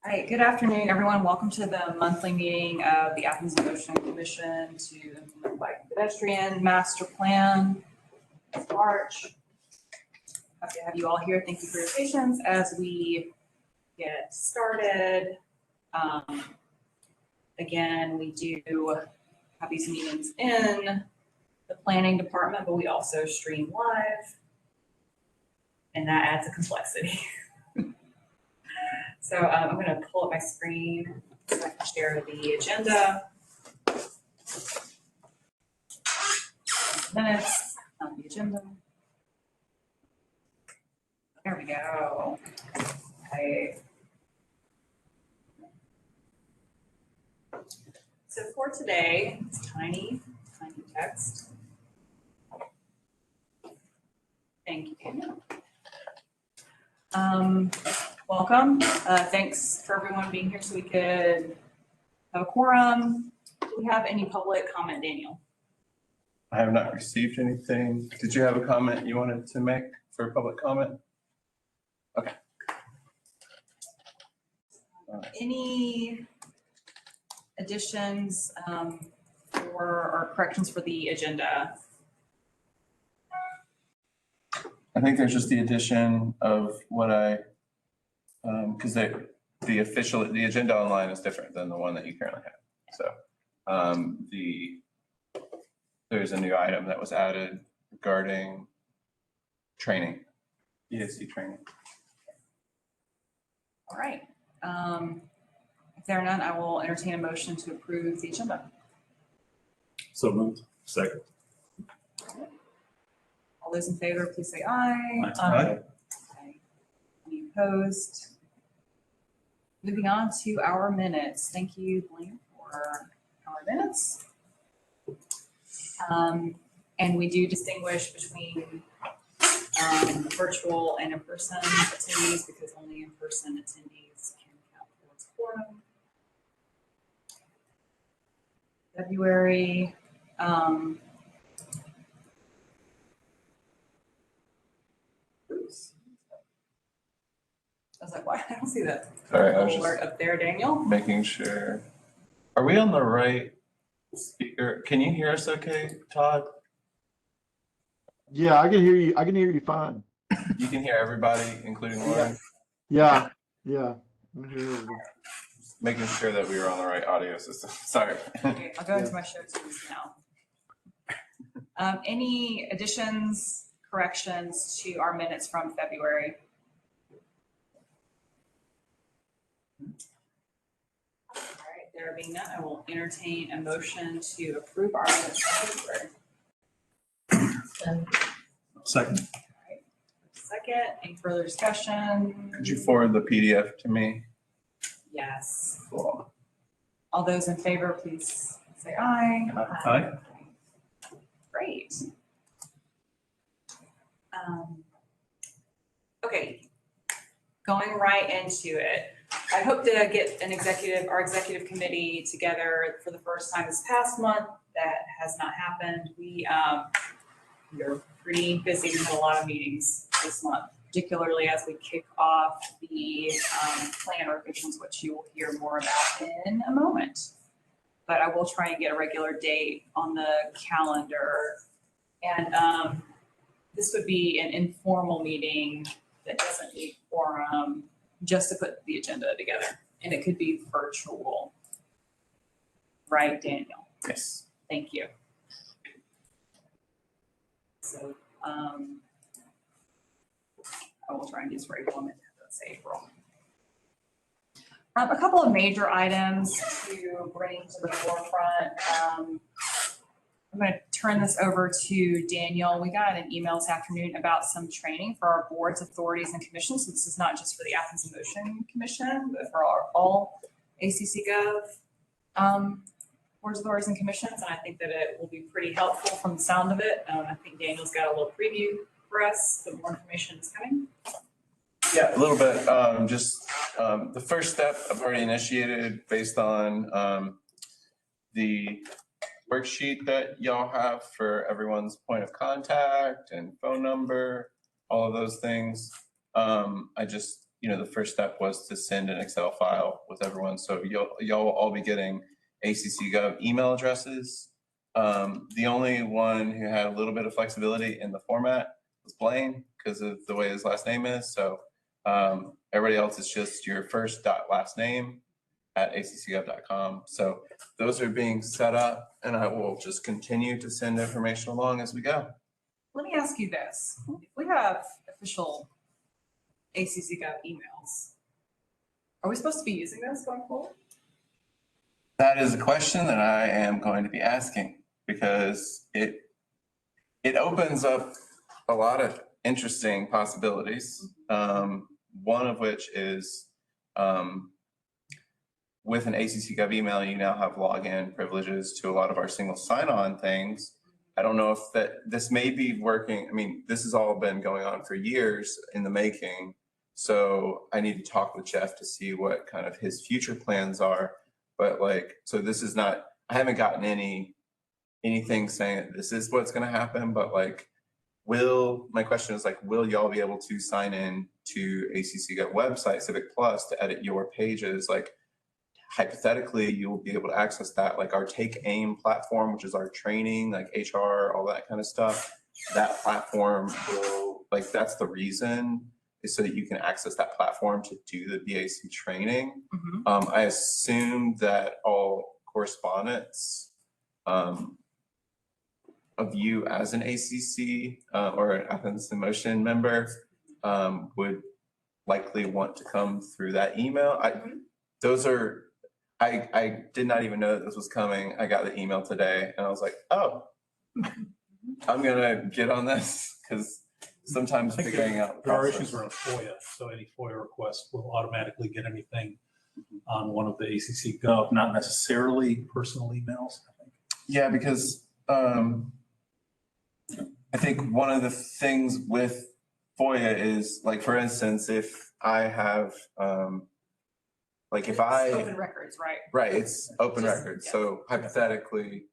All right, good afternoon, everyone. Welcome to the monthly meeting of the Athens-Clarke Commission to implement bike and pedestrian master plan. It's March. Happy to have you all here. Thank you for your patience as we get started. Again, we do have these meetings in the planning department, but we also stream live, and that adds a complexity. So I'm going to pull up my screen so I can share the agenda. Minutes on the agenda. There we go. Okay. So for today, it's tiny text. Thank you. Welcome. Thanks for everyone being here so we could have a quorum. Do we have any public comment, Daniel? I have not received anything. Did you have a comment you wanted to make for public comment? Okay. Any additions or corrections for the agenda? I think there's just the addition of what I, because the agenda online is different than the one that you currently have. So there's a new item that was added regarding training, ESC training. All right. If there are none, I will entertain a motion to approve the agenda. So moved. Second. All those in favor, please say aye. Aye. Okay. Any opposed? Moving on to our minutes. Thank you, Blaine, for our minutes. And we do distinguish between virtual and in-person attendees because only in-person attendees can count towards quorum. February. Oops. I was like, why? I don't see that. Sorry, I was Alert just up there, Daniel. making sure. Are we on the right speaker? Can you hear us okay, Todd? Yeah, I can hear you. I can hear you fine. You can hear everybody, including Lauren? Yeah. I'm here. Making sure that we were on the right audio system. Sorry. Okay, I'll go into my show tunes now. Any additions, corrections to our minutes from February? All right, there being none, I will entertain a motion to approve our minutes from February. Second. All right, second, any further discussion? Could you forward the PDF to me? Yes. Cool. All those in favor, please say aye. Aye. Great. Okay, going right into it. I hope to get our executive committee together for the first time this past month. That has not happened. We're pretty busy. We had a lot of meetings this month, particularly as we kick off the plan revisions, which you will hear more about in a moment. But I will try and get a regular date on the calendar. And this would be an informal meeting that doesn't need quorum, just to put the agenda together. And it could be virtual. Right, Daniel? Yes. Thank you. So I will try and do this for April. Let's say April. A couple of major items to bring to the forefront. I'm going to turn this over to Daniel. We got an email this afternoon about some training for our boards, authorities, and commissions. So this is not just for the Athens in Motion Commission, but for all ACC Gov boards, authorities, and commissions. And I think that it will be pretty helpful from the sound of it. I think Daniel's got a little preview for us, but more information is coming. Yeah, a little bit. The first step I've already initiated based on the worksheet that y'all have for everyone's point of contact and phone number, all of those things. I just the first step was to send an Excel file with everyone. So y'all will all be getting ACC Gov email addresses. The only one who had a little bit of flexibility in the format was Blaine because of the way his last name is. So everybody else is just your first dot last name at accgov.com. So those are being set up, and I will just continue to send information along as we go. Let me ask you this. If we have official ACC Gov emails, are we supposed to be using those going forward? That is a question that I am going to be asking because it opens up a lot of interesting possibilities. One of which is with an ACC Gov email, you now have login privileges to a lot of our single sign-on things. I don't know if this may be working. I mean, this has all been going on for years in the making. So I need to talk with Jeff to see what kind of his future plans are. But so this is not, I haven't gotten anything saying that this is what's going to happen, but my question is will y'all be able to sign in to ACC Gov website, Civic Plus, to edit your pages? Hypothetically, you'll be able to access that, our Take Aim platform, which is our training, HR, all that kind of stuff. That platform will, that's the reason, is so that you can access that platform to do the BAC training. Mm-hmm. I assume that all correspondence of you as an ACC or an Athens in Motion member would likely want to come through that email. I did not even know that this was coming. I got the email today and I was like, oh, I'm gonna get on this because sometimes figuring out there are issues around FOIA. So any FOIA request will automatically get anything on one of the ACC Gov, not necessarily personal emails, I think. Yeah, because I think one of the things with FOIA is for instance, if I have if I open records, right? Right, it's open records. Yeah. So hypothetically,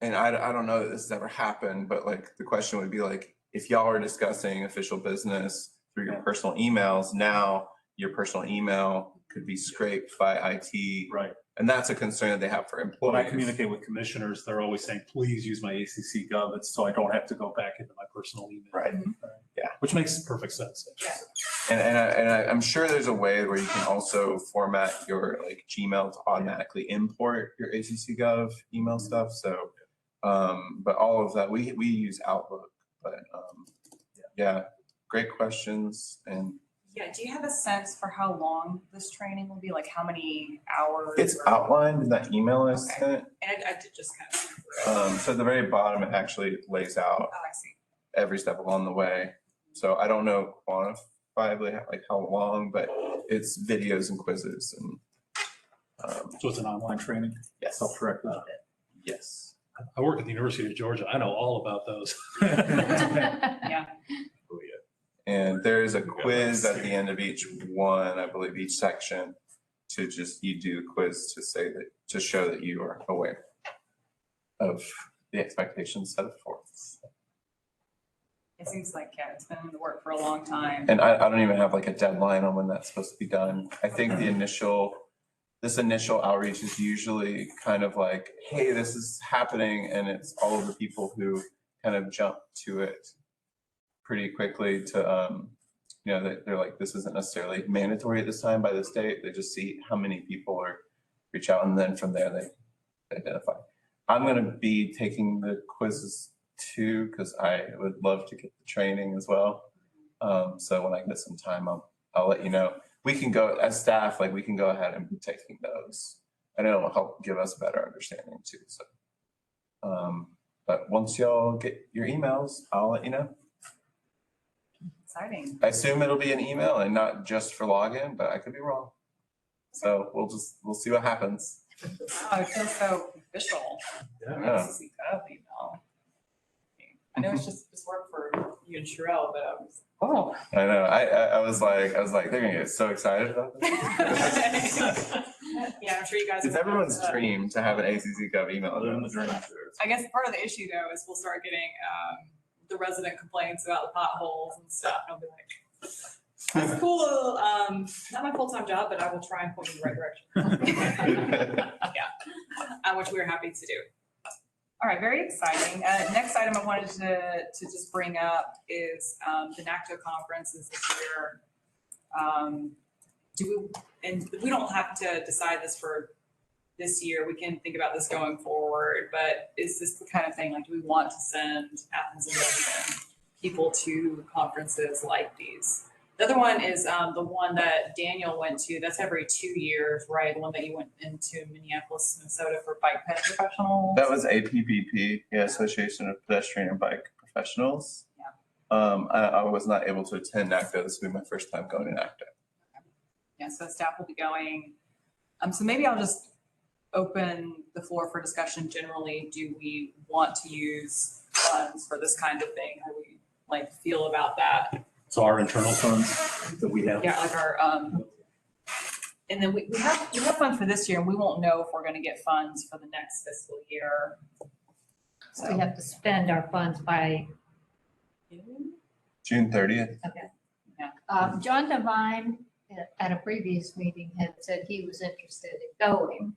and I don't know that this has ever happened, but the question would be if y'all are discussing official business through your personal emails, now your personal email could be scraped by IT. Right. And that's a concern that they have for employees. When I communicate with commissioners, they're always saying, please use my ACC Gov, so I don't have to go back into my personal email. Right. Yeah. Which makes perfect sense. Yeah. And I'm sure there's a way where you can also format your Gmail to automatically import your ACC Gov email stuff. So, but all of that, we use Outlook, but yeah, great questions. And yeah, do you have a sense for how long this training will be? How many hours? It's outlined in that email I sent. And I did just kind of skim through it. So at the very bottom, it actually lays out Oh, I see. every step along the way. So I don't know quantifiably how long, but it's videos and quizzes and. So it's an online training? Yes. Self-directed? Yes. I work at the University of Georgia. I know all about those. Yeah. And there is a quiz at the end of each one, I believe each section, to you do the quiz to show that you are aware of the expectations set forth. It seems it's been in the work for a long time. And I don't even have a deadline on when that's supposed to be done. I think this initial outreach is usually kind of hey, this is happening, and it's all of the people who kind of jump to it pretty quickly to, they're this isn't necessarily mandatory at this time by the state. They just see how many people reach out, and then from there they identify. I'm going to be taking the quizzes too because I would love to get the training as well. So when I get some time, I'll let you know. We can go as staff, we can go ahead and be taking those, and it'll help give us a better understanding too. So, but once y'all get your emails, I'll let you know. Exciting. I assume it'll be an email and not just for login, but I could be wrong. So we'll see what happens. Oh, it feels so official. Yeah. ACC Gov email. I know it's just work for you and Sherelle, but I was oh. I know. I was like, they're gonna get so excited about this. Yeah, I'm sure you guys. It's everyone's dream to have an ACC Gov email. I guess part of the issue though is we'll start getting the resident complaints about the potholes and stuff. And I'll be like, It's cool. Not my full-time job, but I will try and point you in the right direction. Yeah, which we're happy to do. All right, very exciting. Next item I wanted to just bring up is the NACTO conferences this year. And we don't have to decide this for this year. We can think about this going forward, but is this the kind of thing, like, do we want to send Athens and Michigan people to conferences like these? The other one is the one that Daniel went to. That's every 2 years, right? The one that you went into Minneapolis, Minnesota for bike ped professionals. That was APPP, yeah, Association of Pedestrian and Bike Professionals. Yeah. I was not able to attend NACDA. This will be my first time going to NACDA. Yeah, so staff will be going. So maybe I'll just open the floor for discussion generally. Do we want to use funds for this kind of thing? How do we like feel about that? So our internal funds that we have. Yeah, like our, and then we have funds for this year, and we won't know if we're gonna get funds for the next fiscal year. So we have to spend our funds by, June 30th. John Devine at a previous meeting had said he was interested in going.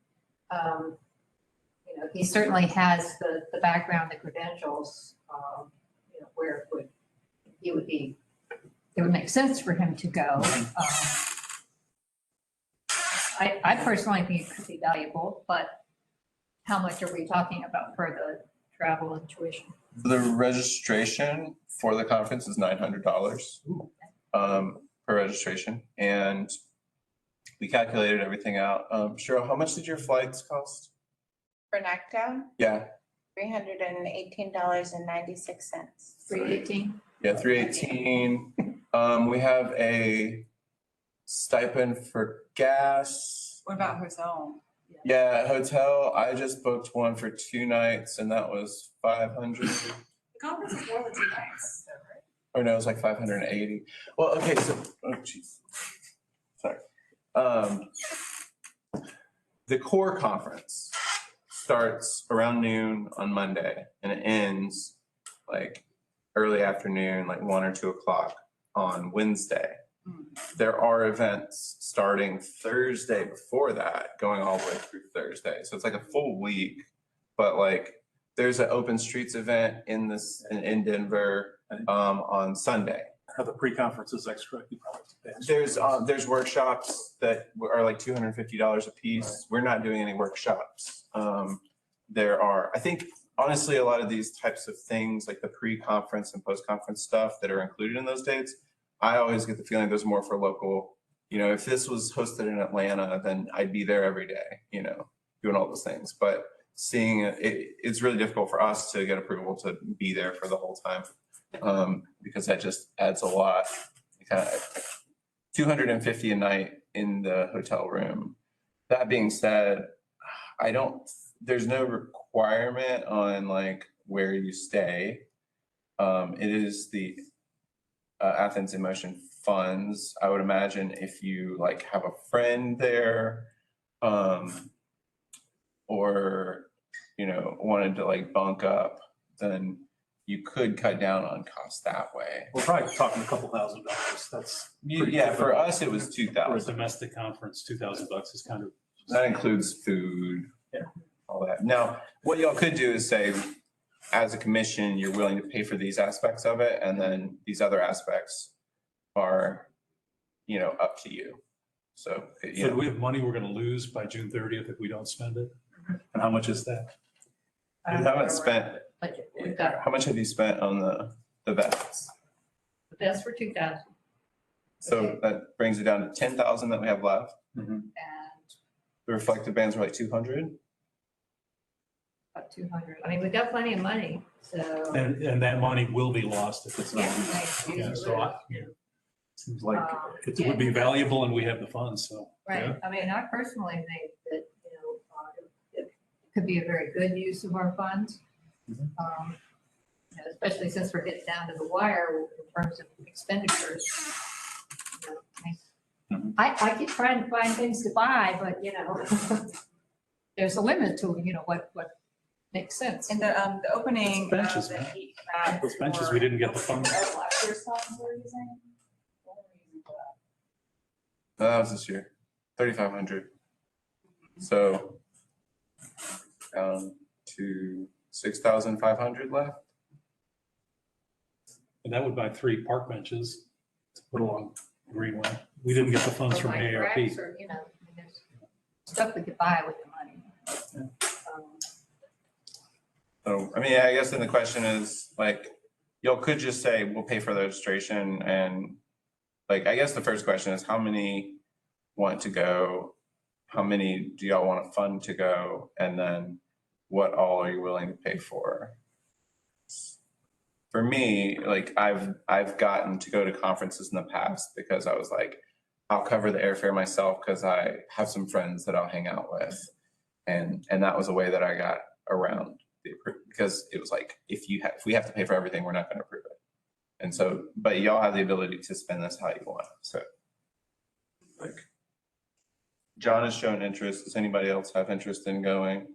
You know, he certainly has the background, the credentials, you know, where it would make sense for him to go. I personally think it could be valuable, but how much are we talking about for the travel and tuition? The registration for the conference is $900 per registration, and we calculated everything out. Cheryl, how much did your flights cost? For NACDA, Yeah, $318.96. 318? yeah, 318. We have a stipend for gas. What about hotel? Yeah, hotel. I just booked one for 2 nights, and that was 500. The conference is more than 2 nights, right? Or no, it was like 580. Well, okay, so, oh, jeez. Sorry. The core conference starts around noon on Monday, and it ends like early afternoon, like 1 or 2 o'clock on Wednesday. There are events starting Thursday before that, going all the way through Thursday. So it's like a full week, but like there's an open streets event in Denver on Sunday. Have the pre-conferences extra. You probably have to pay. There's workshops that are like $250 a piece. We're not doing any workshops. There are, I think, honestly, a lot of these types of things, like the pre-conference and post-conference stuff that are included in those dates, I always get the feeling there's more for local. You know, if this was hosted in Atlanta, then I'd be there every day, you know, doing all those things. But seeing it's really difficult for us to get approval to be there for the whole time, because that just adds a lot. Kind of $250 a night in the hotel room. That being said, there's no requirement on like where you stay. It is the Athens in Motion funds. I would imagine if you like have a friend there, or, you know, wanted to like bunk up, then you could cut down on costs that way. We're probably talking a couple $1,000. That's pretty Yeah, for typical. us, it was For a 2,000. domestic conference, $2,000 is kind of. That includes food. Yeah. All that. Now, what y'all could do is say, as a commission, you're willing to pay for these aspects of it, and then these other aspects are, you know, up to you. So, you So do know, we have money we're gonna lose by June 30th if we don't spend it? And how much is that? you haven't spent, Budget. We've got how much have you spent on the vests? the best for 2,000 So that brings it down to 10,000 that we have left. and The reflective bands were like 200. about 200. I mean, we've got plenty of money, so. And that money will be lost if it's not Yeah, used. nice. Yeah, so seems like it Yeah. would be valuable and we have the funds, so. Right, yeah. I mean, I personally think that, you know, it could be a very good use of our funds. Mhm. You know, especially since we're getting down to the wire in terms of expenditures. You know, Mhm. I keep trying to find things to buy, but, you know, there's a limit to, you know, what makes sense. And the opening Those benches, of the man. heat mat Those benches, for- we didn't get the funds. Last year's funds we're using? What were we using for that? No, that was this year, 3,500. So down to 6,500 left. And that would buy 3 park benches to put along Greenway. We didn't get the funds Or from like AARP. racks or, you know, I mean, there's stuff we could buy with the money. So, I mean, I guess then the question is, like, y'all could just say, we'll pay for the registration, and like, I guess the first question is, how many want to go? How many do y'all want to fund to go? And then what all are you willing to pay for? For me, like, I've gotten to go to conferences in the past because I was like, I'll cover the airfare myself because I have some friends that I'll hang out with. And that was a way that I got around because it was like, if we have to pay for everything, we're not going to approve it. And so, but y'all have the ability to spend this how you want. So like, John has shown interest. Does anybody else have interest in going?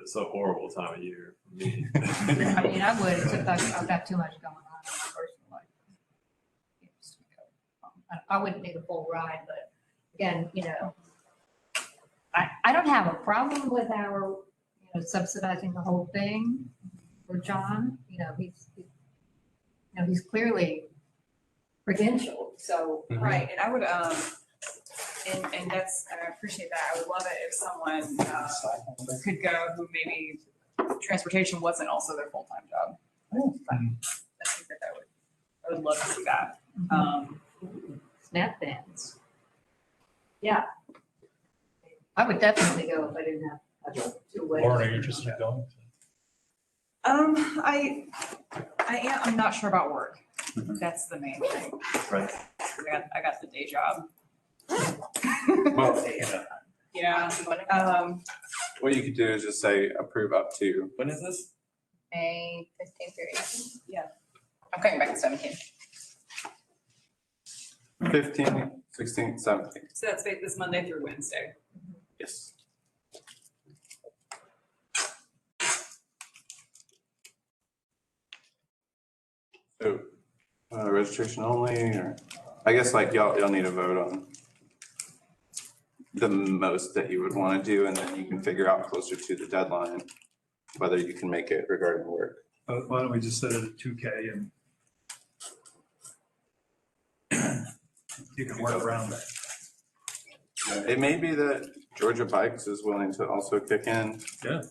It's a horrible time of year for me. I mean, I would, except I've got too much going on in my personal life. I wouldn't do the full ride, but again, you know, I don't have a problem with our, you know, subsidizing the whole thing for John. You know, he's clearly credentialed, so. Right, and I would, and that's, I appreciate that. I would love it if someone could go who maybe transportation wasn't also their full-time job. I think that I would love to see that. Snap bands. Yeah. I would definitely go if I didn't have to wait. Lauren, are you interested in going? I am, I'm not sure about work. That's the main thing. Right. I got the day job. Well, Yeah, what you could do is just say approve up to. When is this? May 15th through 18th? Yeah. I'm coming back 17th. 15th, 16th, 17th. so that's this Monday through Wednesday. Yes. So, registration only, or I guess like y'all need a vote on the most that you would want to do, and then you can figure out closer to the deadline whether you can make it regarding work. Why don't we just set it at 2K and you can work around that. It may be that Georgia Bikes is willing to also kick in. Yeah.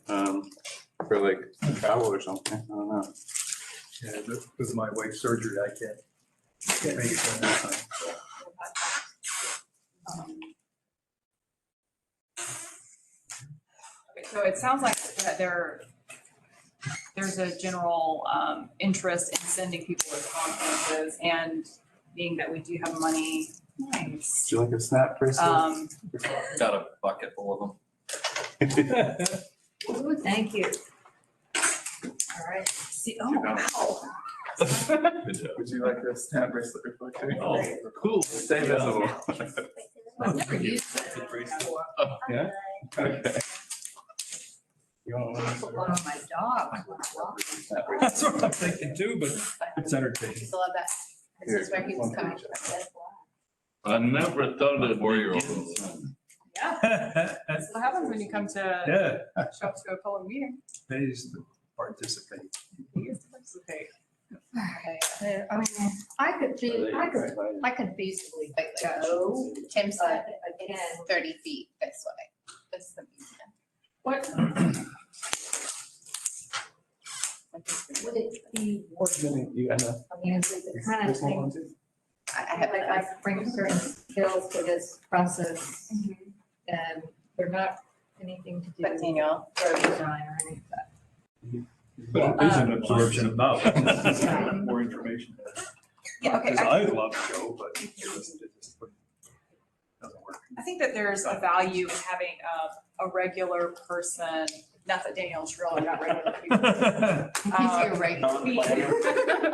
For like travel or something. I don't know. Yeah, because of my wife's surgery, I can't make it during that time. Okay, so it sounds like that there's a general interest in sending people to conferences, and being that we do have money. Nice. Would you like a snap bracelet? Got a bucket full of them. Ooh, thank you. All right. See, oh, wow. Good job. Would you like a snap bracelet reflector? Oh, cool. Stay visible. I've never used that before. Yeah? Okay. You want I put one on my dog when I walk. That's what I'm thinking too, but it's entertaining. Still love that. This is where he was coming. I never thought of. 4-year-old. Yeah, that's what happens when you come to Yeah, show up to a public meeting. they used to participate. You get to participate. I mean, I could feasibly go. Tim said But again, it's 30 feet this way. This is the museum. what would it be worth? You got enough? I mean, is it the kind of thing, I have like I bring certain skills to this process and they're not anything to do But with Daniel, design or any of that. But it is an absorption of knowledge, more information. Yeah, okay. Because I'd love to go, but it just doesn't work. I think that there's a value in having a regular person, not that Daniel's really not regular people. He's your regular.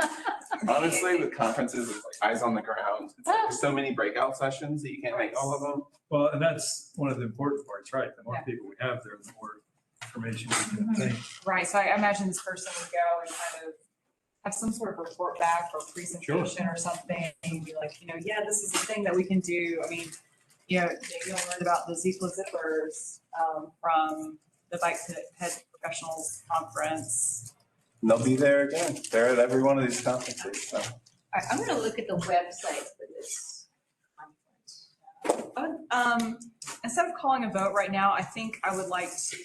Honestly, with conferences, it's like eyes on the ground. It's like there's so many breakout sessions that you can't make all of them. Well, and that's one of the important parts, right? The more people we have there, the more information we can obtain. Right, so I imagine this person would go and kind of have some sort of report back or presentation or something, and be like, you know, yeah, this is the thing that we can do. I mean, you know, you learned about the Zipla zippers from the Bike to Head Professionals Conference. And they'll be there again. They're at every one of these conferences, so. All right, I'm gonna look at the website for this conference. Instead of calling a vote right now, I think I would like to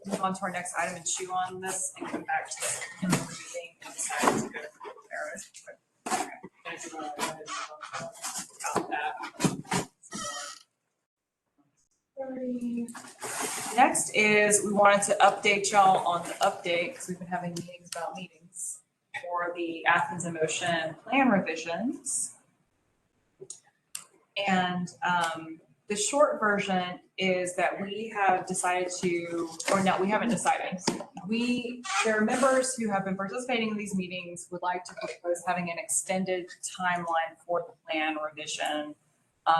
move on to our next item and chew on this and come back to this in the meeting and decide to go there. About that. Next is, we wanted to update y'all on the update, because we've been having meetings about meetings for the Athens in Motion plan revisions. And the short version is that we have decided to, or no, we haven't decided. There are members who have been participating in these meetings would like to propose having an extended timeline for the plan revision.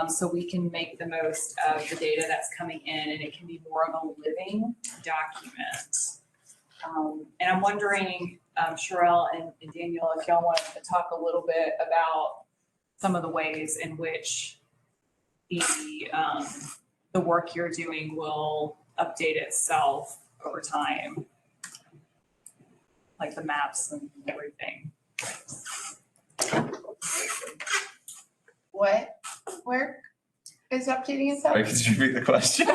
So we can make the most of the data that's coming in and it can be more of a living document. And I'm wondering, Sherelle and Daniel, if y'all wanted to talk a little bit about some of the ways in which the work you're doing will update itself over time, like the maps and everything. What work is updating itself? Sorry, could you repeat the question?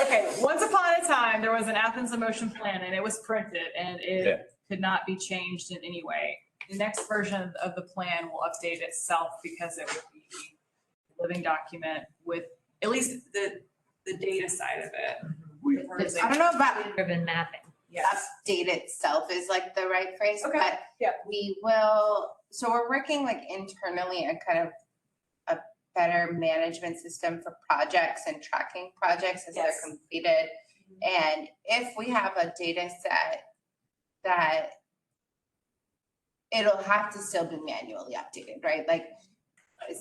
Okay, once upon a time, there was an Athens in Motion plan and it was printed and it could not be changed in any way. The next version of the plan will update itself because it will be a living document with at least the data side of it. I don't know about Driven mapping. Yes. update itself is like the right phrase, Okay, but yeah. we will, so we're working like internally on kind of a better management system for projects and tracking projects as they're Yes. completed. And if we have a data set that it'll have to still be manually updated, right? Like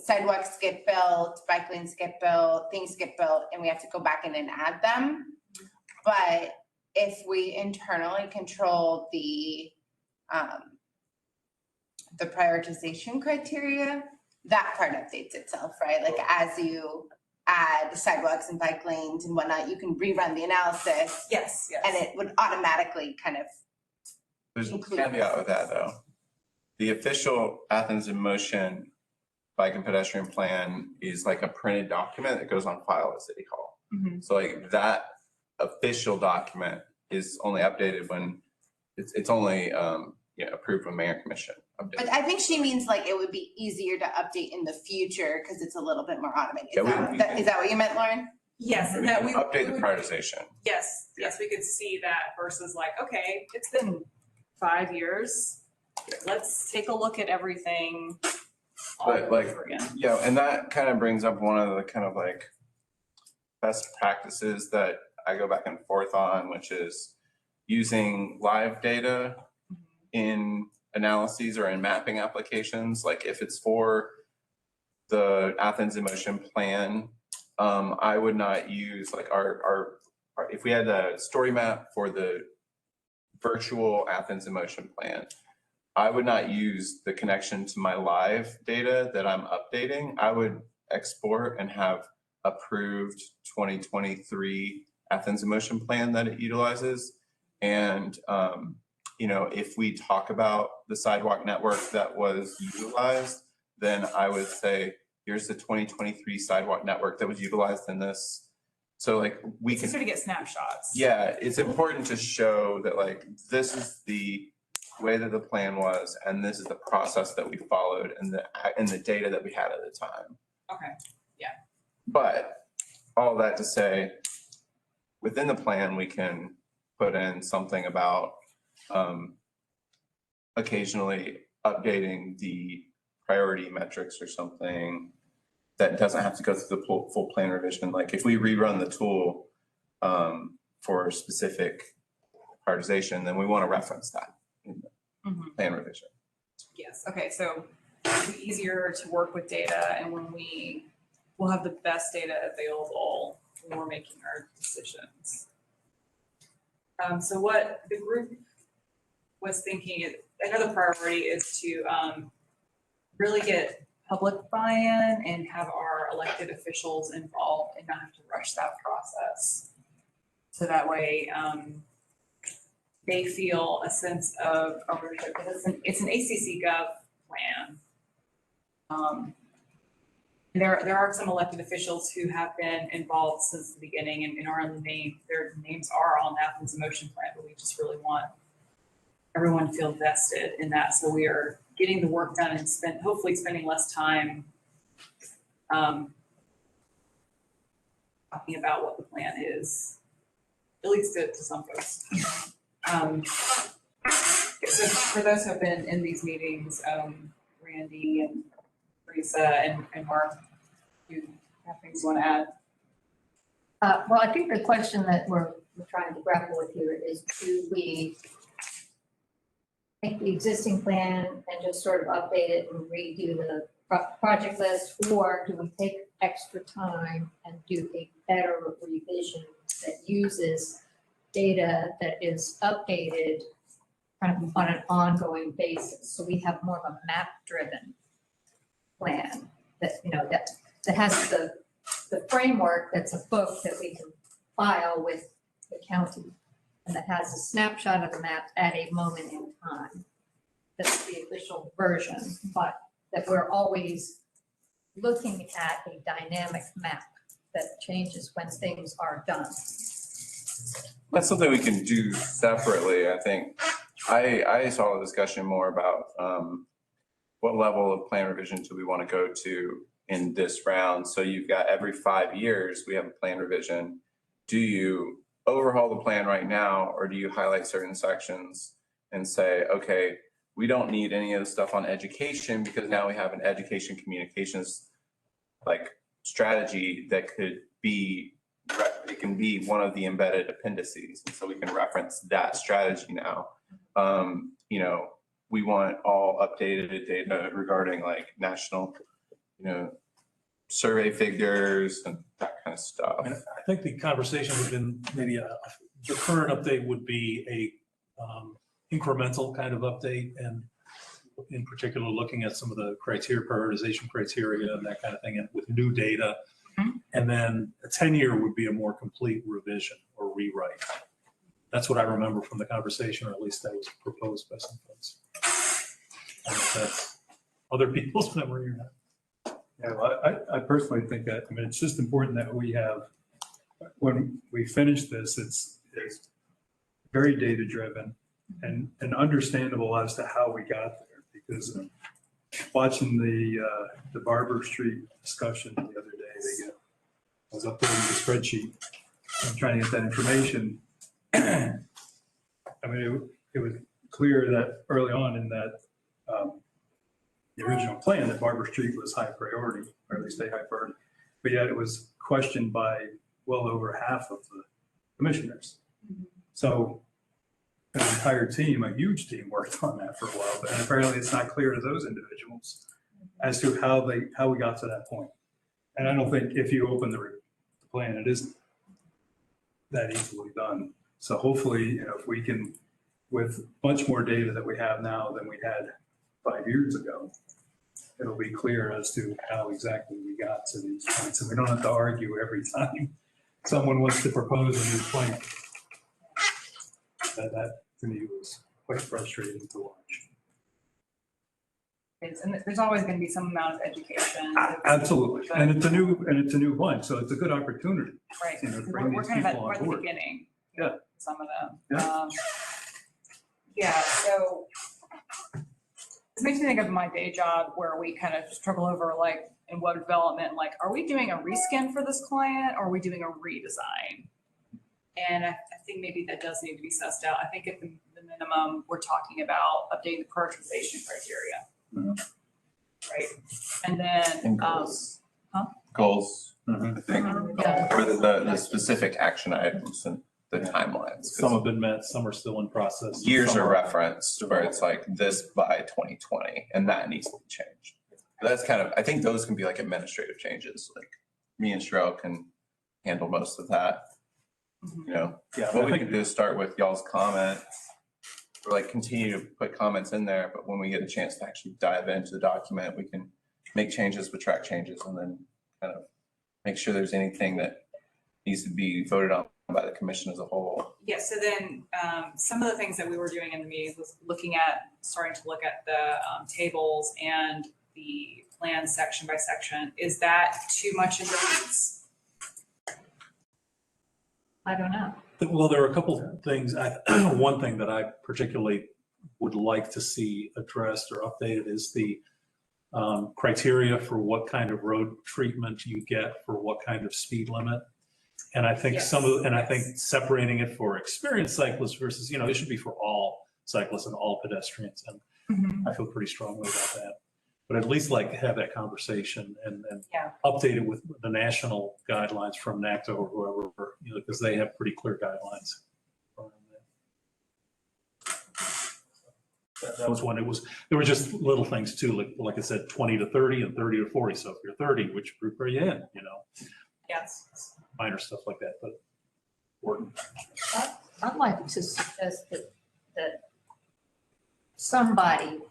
sidewalks get built, bike lanes get built, things get built, and we have to go back in and add them. But if we internally control the prioritization criteria, that part updates itself, right? Like as you add sidewalks and bike lanes and whatnot, you can rerun the analysis Yes, yes. and it would automatically kind of, There's a caveat with that, though. The official Athens in Motion bike and pedestrian plan is like a printed document that goes on file at City Hall. Mhm. So like that official document is only updated when it's only approved when mayor and commission update. but I think she means like it would be easier to update in the future because it's a little bit more automated. Yeah, Is that what you meant, Lauren? Yes, We and that can we. update the we would- prioritization. Yes, yes, we could see that versus like, okay, it's been 5 years. Let's take a look at everything all But like, over again. yeah, and that kind of brings up one of the kind of like best practices that I go back and forth on, which is using live data in analyses or in mapping applications. Like if it's for the Athens in Motion plan, I would not use like our if we had a story map for the virtual Athens in Motion plan, I would not use the connection to my live data that I'm updating. I would export and have approved 2023 Athens in Motion plan that it utilizes. And, if we talk about the sidewalk network that was utilized, then I would say, here's the 2023 sidewalk network that was utilized in this. So like we It's can, easier to get snapshots. yeah, it's important to show that like, this is the way that the plan was, and this is the process that we followed and the data that we had at the time. Okay, But all that to say, within the plan, we can put in something about occasionally updating the priority metrics or something that doesn't have to go through the full plan revision. Like if we rerun the tool for a specific prioritization, then we want to reference that in the Mhm. plan revision. Yes, okay, so it'll be easier to work with data and when we'll have the best data available when we're making our decisions. So what the group was thinking, another priority is to really get public buy-in and have our our elected officials involved and not have to rush that process. So that way, they feel a sense of ownership, because it's an ACC Gov plan. There are some elected officials who have been involved since the beginning and are on the name, their names are on the Athens Motion Plan, but we just really want everyone to feel vested in that. So we are getting the work done and hopefully spending less time talking about what the plan is, at least to some folks. So for those who have been in these meetings, Randy and Teresa and Mark, do you have things you want to add? Well, I think the question that we're trying to grapple with here is, do we take the existing plan and just sort of update it and redo the project list, or do we take extra time and do a better revision that uses data that is updated kind of on an ongoing basis? So we have more of a map-driven plan that, you know, that has the framework that's a book that we can file with the county, and that has a snapshot of the map at a moment in time. That's the official version, but that we're always looking at a dynamic map that changes when things are done. That's something we can do separately, I think. I saw a discussion more about what level of plan revision do we want to go to in this round. So you've got every 5 years, we have a plan revision. Do you overhaul the plan right now, or do you highlight certain sections and say, okay, we don't need any of the stuff on education because now we have an education communications like strategy that could be, it can be one of the embedded appendices. And so we can reference that strategy now. You know, we want all updated data regarding like national, you know, survey figures and that kind of stuff. And I think the conversation would have been maybe the current update would be a incremental kind of update, and in particular, looking at some of the criteria, prioritization criteria and that kind of thing, and with new data. Mm-hmm. And then a 10-year would be a more complete revision or rewrite. That's what I remember from the conversation, or at least that was proposed by some folks. I don't know if that's other people's memory or not. Yeah, well, I personally think that, I mean, it's just important that we have, when we finish this, it's very data driven and understandable as to how we got there. Because watching the Barber Street discussion the other day, I was updating the spreadsheet and trying to get that information. I mean, it was clear that early on in that the original plan that Barber Street was high priority, or at least a high priority, but yet it was questioned by well over half of the commissioners. So an entire team, a huge team, worked on that for a while, but apparently it's not clear to those individuals as to how we got to that point. And I don't think if you open the plan, it isn't that easily done. So hopefully, you know, if we can, with much more data that we have now than we had 5 years ago, it'll be clear as to how exactly we got to these points. And we don't have to argue every time someone wants to propose a new plan. That to me was quite frustrating to watch. And there's always going to be some amount of education. Absolutely, and it's a new bunch, so it's a good opportunity. Right, You know, to we're bring these kind of at people on the board. beginning. Yeah. Some of them. Yeah. Yeah, so this makes me think of my day job where we kind of struggle over like in web development, like, are we doing a reskin for this client or are we doing a redesign? And I think maybe that does need to be sussed out. I think at the minimum, we're talking about updating the prioritization criteria. Mhm. Right, and then, And goals. huh? Goals, Mhm. I think, or the specific action items and the timelines. Some have been met, some are still in process. Years Some are referenced where it's like this by 2020 and that needs to be changed. That's kind of, I think those can be like administrative changes. Like me and Sherelle can handle most of that. You know, Yeah, what I we think can do is start with y'all's comments, or like continue to put comments in there, but when we get a chance to actually dive into the document, we can make changes, retract changes, and then kind of make sure there's anything that needs to be voted on by the commission as a whole. Yeah, so then, some of the things that we were doing in the meetings was starting to look at the tables and the plan section by section. Is that too much in the weeds? I don't know. Well, there are a couple of things. One thing that I particularly would like to see addressed or updated is the criteria for what kind of road treatment you get for what kind of speed limit. And I think I think separating it for experienced cyclists versus, it should be for all cyclists and all pedestrians. And I feel pretty strongly about that. But at least like have that conversation and Yeah. update it with the national guidelines from NACTA or whoever, because they have pretty clear guidelines. That was when there were just little things too, like I said, 20 to 30 and 30 to 40. So if you're 30, which group are you in, Yes. minor stuff like that, but important. I'd like to suggest that somebody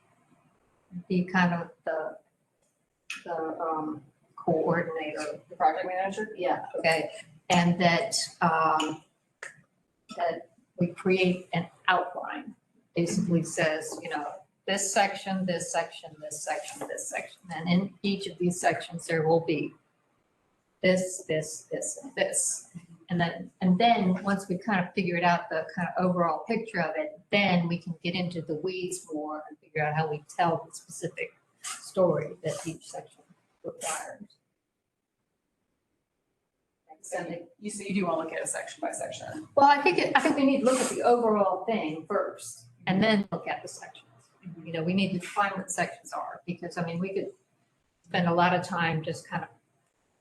be kind of the coordinator. The project manager? Yeah, okay, and that we create an outline, basically says, this section, this section, this section, this section, and in each of these sections, there will be this, this, this, and this. And then once we kind of figured out the kind of overall picture of it, then we can get into the weeds more and figure out how we tell the specific story that each section requires. So you do want to look at it section by section? Well, I think we need to look at the overall thing first and then look at the sections. We need to define what sections are, because we could spend a lot of time just kind of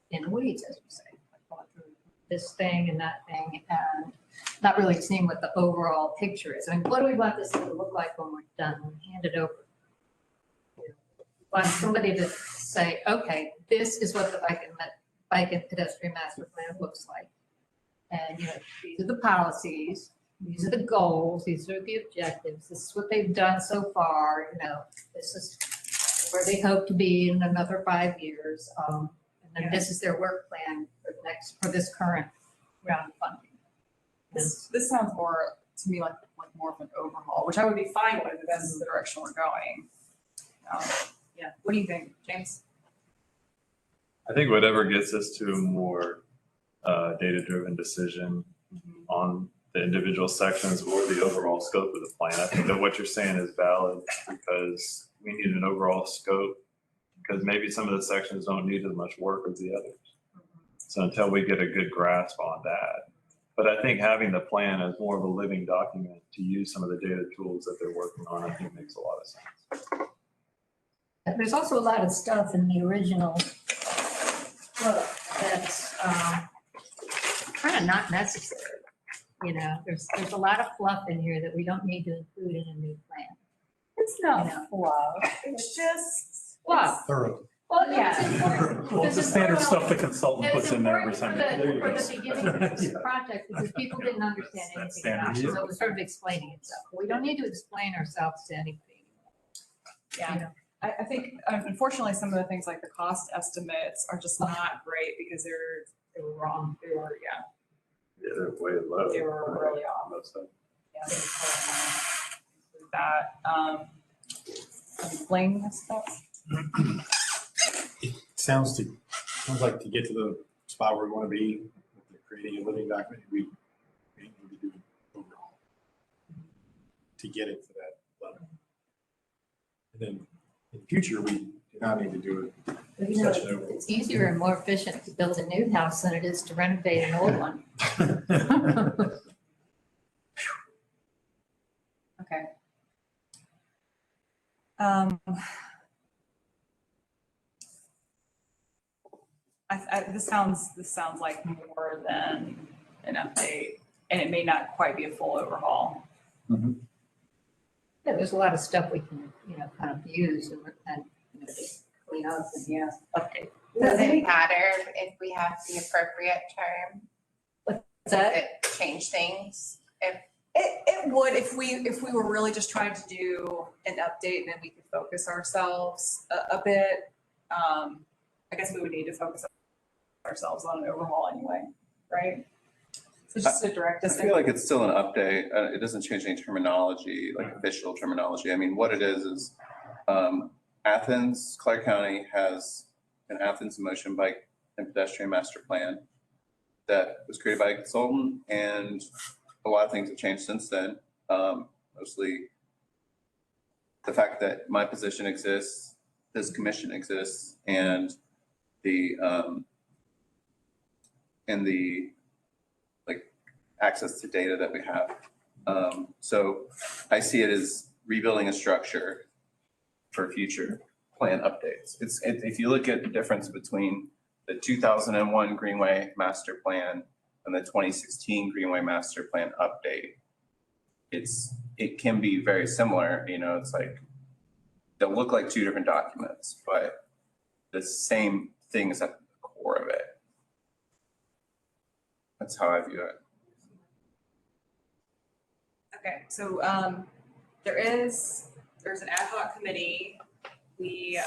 in the weeds, as we say, like going through this thing and that thing and not really seeing what the overall picture is. What do we want this thing to look like when we're done, when we hand it over? Want somebody to say, okay, this is what the bike and pedestrian master plan looks like. And, these are the policies, these are the goals, these are the objectives, this is what they've done so far, this is where they hope to be in another 5 years. And then this is their work plan for this current round of funding. This sounds more to me like more of an overhaul, which I would be fine with if that's the direction we're going. Yeah, what do you think, James? I think whatever gets us to a more data-driven decision on the individual sections or the overall scope of the plan. I think that what you're saying is valid because we need an overall scope because maybe some of the sections don't need as much work as the others. So until we get a good grasp on that. But I think having the plan as more of a living document to use some of the data tools that they're working on, I think makes a lot of sense. There's also a lot of stuff in the original book that's kind of not necessary. There's a lot of fluff in here that we don't need to include in a new plan. It's not fluff. It's just Fluff. Thorough. Well, yeah. It's important Well, it's the because standard it's stuff the consultant It's puts in there every important time. There you for go. the beginning of this Yeah. project, because people didn't understand That's anything about it, standard. so it was sort of explaining itself. We don't need to explain ourselves to anybody. Yeah. I think unfortunately some of the things like the cost estimates are just not great because they were wrong. They were Yeah, they're way low. They were really off. Most of them. Yeah, they were that. Explain this stuff. It sounds like to get to the spot where we want to be, with creating a living document, we need to do an overhaul to get it to that level. And then in the future, we do not need to do it. Such an overhaul. It's easier and more efficient to build a new house than it is to renovate an old one. Okay. This sounds like more than an update, and it may not quite be a full overhaul. Yeah, there's a lot of stuff we can, kind of use and just clean up and update. Does it matter if we have the appropriate term? What's that? Does it change things? It would if we were really just trying to do an update, then we could focus ourselves a bit. I guess we would need to focus ourselves on an overhaul anyway, right? So just to direct I us. feel like it's still an update. It doesn't change any terminology, like official terminology. I mean, what it is, Athens-Clarke County has an Athens motion bike and pedestrian master plan that was created by a consultant, and a lot of things have changed since then. Mostly the fact that my position exists, this commission exists, and the like access to data that we have. So I see it as rebuilding a structure for future plan updates. If you look at the difference between the 2001 Greenway Master Plan and the 2016 Greenway Master Plan update, it can be very similar. You know, it's like they'll look like two different documents, but the same thing is at the core of it. That's how I view it. Okay, so there's an ad hoc committee. We,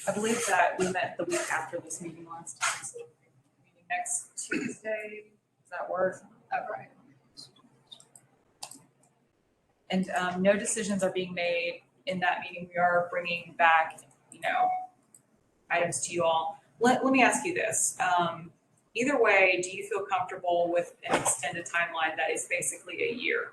I believe that we met the week after this meeting last time, so meeting next Tuesday, does that work? Okay. And no decisions are being made in that meeting. We are bringing back, items to you all. Let me ask you this. Either way, do you feel comfortable with an extended timeline that is basically a year?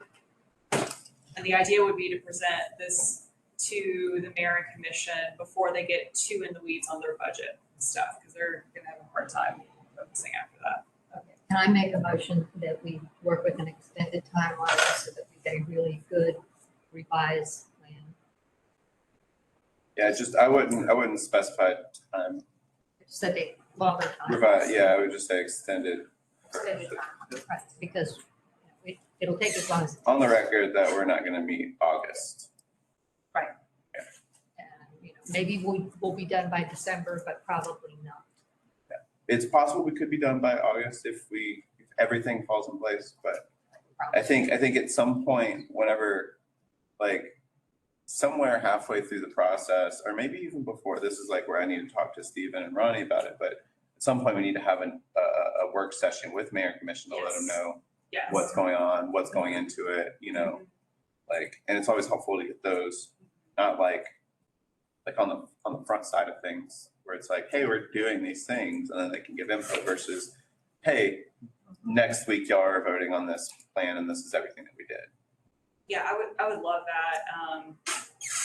And the idea would be to present this to the mayor and commission before they get too in the weeds on their budget and stuff, because they're gonna have a hard time focusing after that. Okay. Can I make a motion that we work with an extended timeline so that we get a really good revised plan? Yeah, I wouldn't specify time. Just a longer time. Revise, yeah, I would just say extended. Extended time, right, because it'll take as long as. On the record that we're not gonna meet August. And, maybe we'll be done by December, but probably not. It's possible we could be done by August if everything falls in place, but I think at some point, whenever, like, somewhere halfway through the process, or maybe even before, this is like where I need to talk to Stephen and Ronnie about it, but at some point we need to have a work session with mayor and commission to let them know Yes. what's going on, what's going into it, like, and it's always helpful to get those, not like on the front side of things, where it's like, hey, we're doing these things, and then they can give input versus, hey, next week y'all are voting on this plan and this is everything that we did. Yeah, I would love that.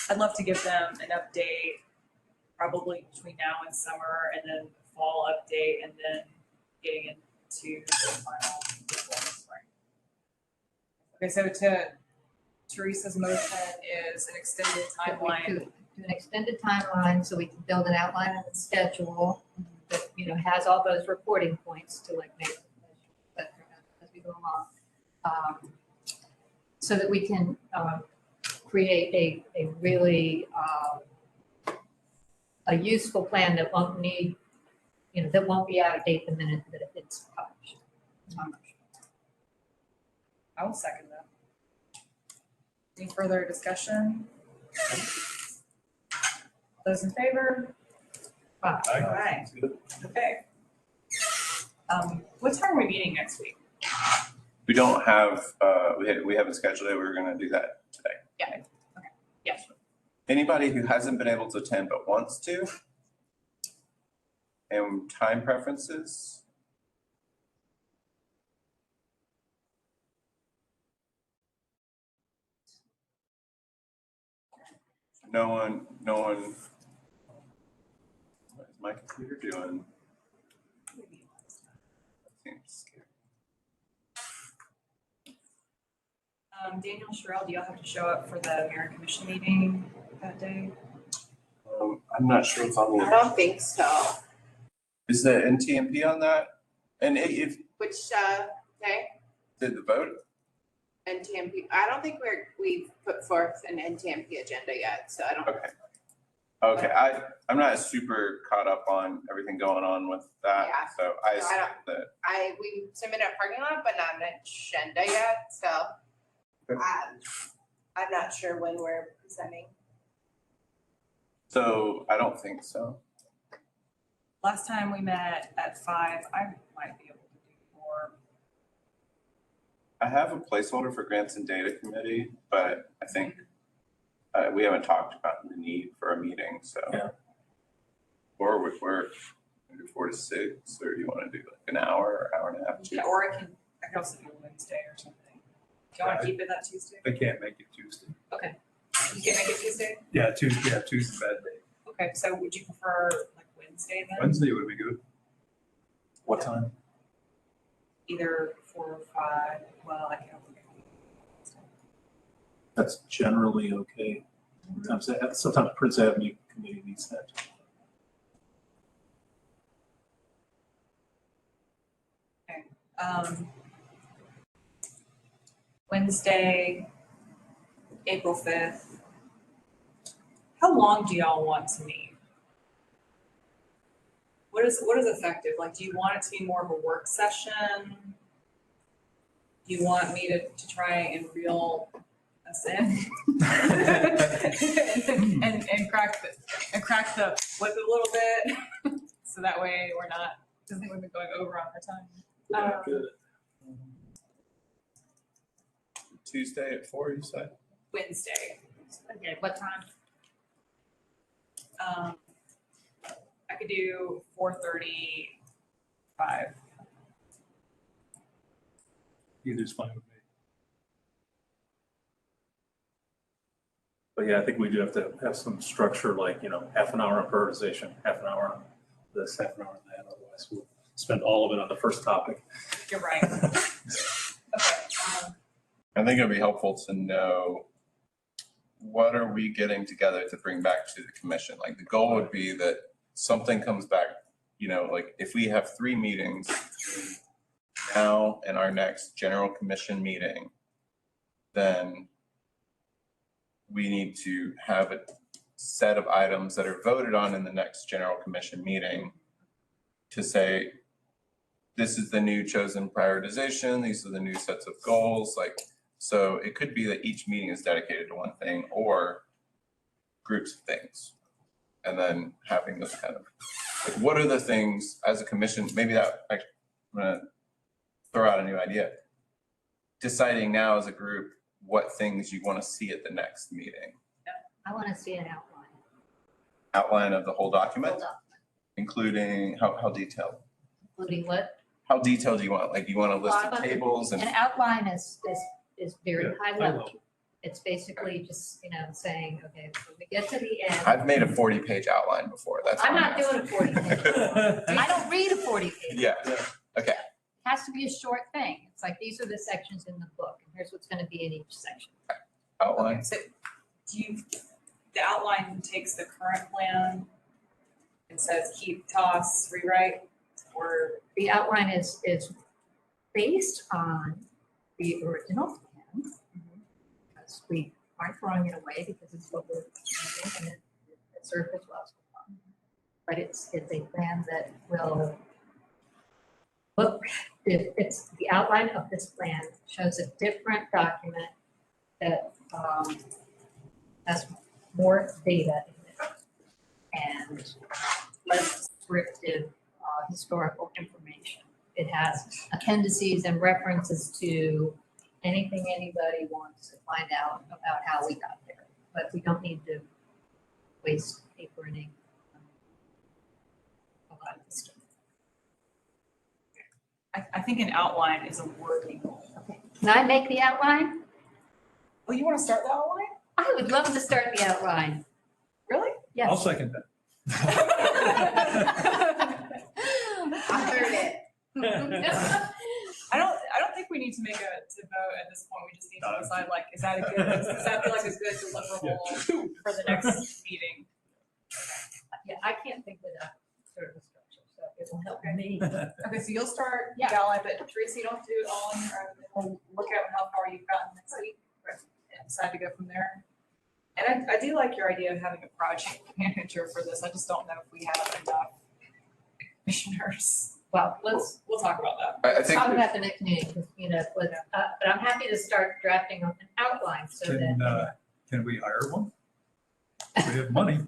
I'd love to give them an update probably between now and summer, and then fall update, and then getting into the final spring. Okay, so to Teresa's motion is an extended timeline. Do an extended timeline so we can build an outline of the schedule that, has all those reporting points to like make as we go along. So that we can create a really a useful plan that won't need, that won't be out of date the minute that it's published. I will second that. Any further discussion? Those in favor? Wow. All right, okay. What time are we meeting next week? We don't have, we haven't scheduled it, we were gonna do that today. Yeah, okay, yes. Anybody who hasn't been able to attend but wants to, and time preferences? No one, what is my computer doing? Seems scary. Daniel, Sherelle, do y'all have to show up for the mayor and commission meeting that day? I'm not sure what's on I the, don't think so. is the NTMP on that? And if, Which, okay, did the vote? NTMP, I don't think we've put forth an NTMP agenda yet, so I don't. Okay, I'm not super caught up on everything going on with that, Yeah. so I So I assume don't- that, We submitted a parking lot, but not an agenda yet, so. Okay. I'm not sure when we're presenting. so I don't think so. Last time we met at 5, I might be able to do 4. I have a placeholder for grants and data committee, but I think we haven't talked about the need for a meeting, so. Yeah. Or would work, maybe 4 to 6, or do you want to do like an hour, hour and a half? Yeah, or I could also do a Wednesday or something. Do you want to keep it that Tuesday? I can't make it Tuesday. Okay. You can't make it Tuesday? Yeah, Tuesday, bad day. Okay, so would you prefer like Wednesday then? Wednesday would be good. What time? Either 4 or 5, well, I can't. That's generally okay. Sometimes Prince Avenue Committee needs that. Wednesday, April 5th. How long do y'all want to meet? What is effective? Like, do you want it to be more of a work session? Do you want me to try and reel us in? and crack the whip a little bit? So that way we're not, doesn't think we've been going over on our time. Good. Tuesday at 4, you said? Wednesday. Okay, what time? I could do 4:35. Either's fine with me. But yeah, I think we do have to have some structure, like, half an hour on prioritization, half an hour on this, half an hour on that. Otherwise, we'll spend all of it on the first topic. You're right. Okay. I think it'd be helpful to know what are we getting together to bring back to the commission? Like the goal would be that something comes back, like if we have 3 meetings now and our next general commission meeting, then we need to have a set of items that are voted on in the next general commission meeting to say, this is the new chosen prioritization. These are the new sets of goals. So it could be that each meeting is dedicated to one thing or groups of things. And then having this kind of, like, what are the things as a commission, maybe that, I'm gonna throw out a new idea. Deciding now as a group, what things you want to see at the next meeting. I want to see an outline. Outline of the whole document, Hold up. including how detailed? Including what? How detailed do you want? Like, you want a list Well, I of want tables and An outline is very Yeah, high high level. level. It's basically just, saying, okay, when we get to the end. I've made a 40-page outline before. That's I'm why not doing a 40 page. I don't read a 40 page. Yeah, okay. It has to be a short thing. It's like, these are the sections in the book, and here's what's gonna be in each section. Outline. Okay, so the outline takes the current plan and says keep, toss, rewrite, or? The outline is based on the original plan. Because we aren't throwing it away because it's what we're using and it served as well. But it's a plan that will look, it's the outline of this plan shows a different document that has more data in it and less descriptive historical information. It has appendices and references to anything anybody wants to find out about how we got there. But we don't need to waste paper and ink on a lot of this stuff. I think an outline is a working goal. Okay, can I make the outline? Oh, you want to start the outline? I would love to start the outline. Really? Yes. I'll second that. I heard it. I don't think we need to make to vote at this point. We just need to decide, like, does that feel like a good deliverable for the next meeting? Yeah, I can't think without sort of a structure, so it will help me. Okay, so you'll start the Yeah. outline, but Teresa, you don't have to do it all in your own. We'll look at how far you've gotten next week and decide to go from there. And I do like your idea of having a project manager for this. I just don't know if we have enough commissioners. Well, We'll talk about that. I let's think talk about the next meeting, but I'm happy to start drafting an outline so Can we hire one? We have money.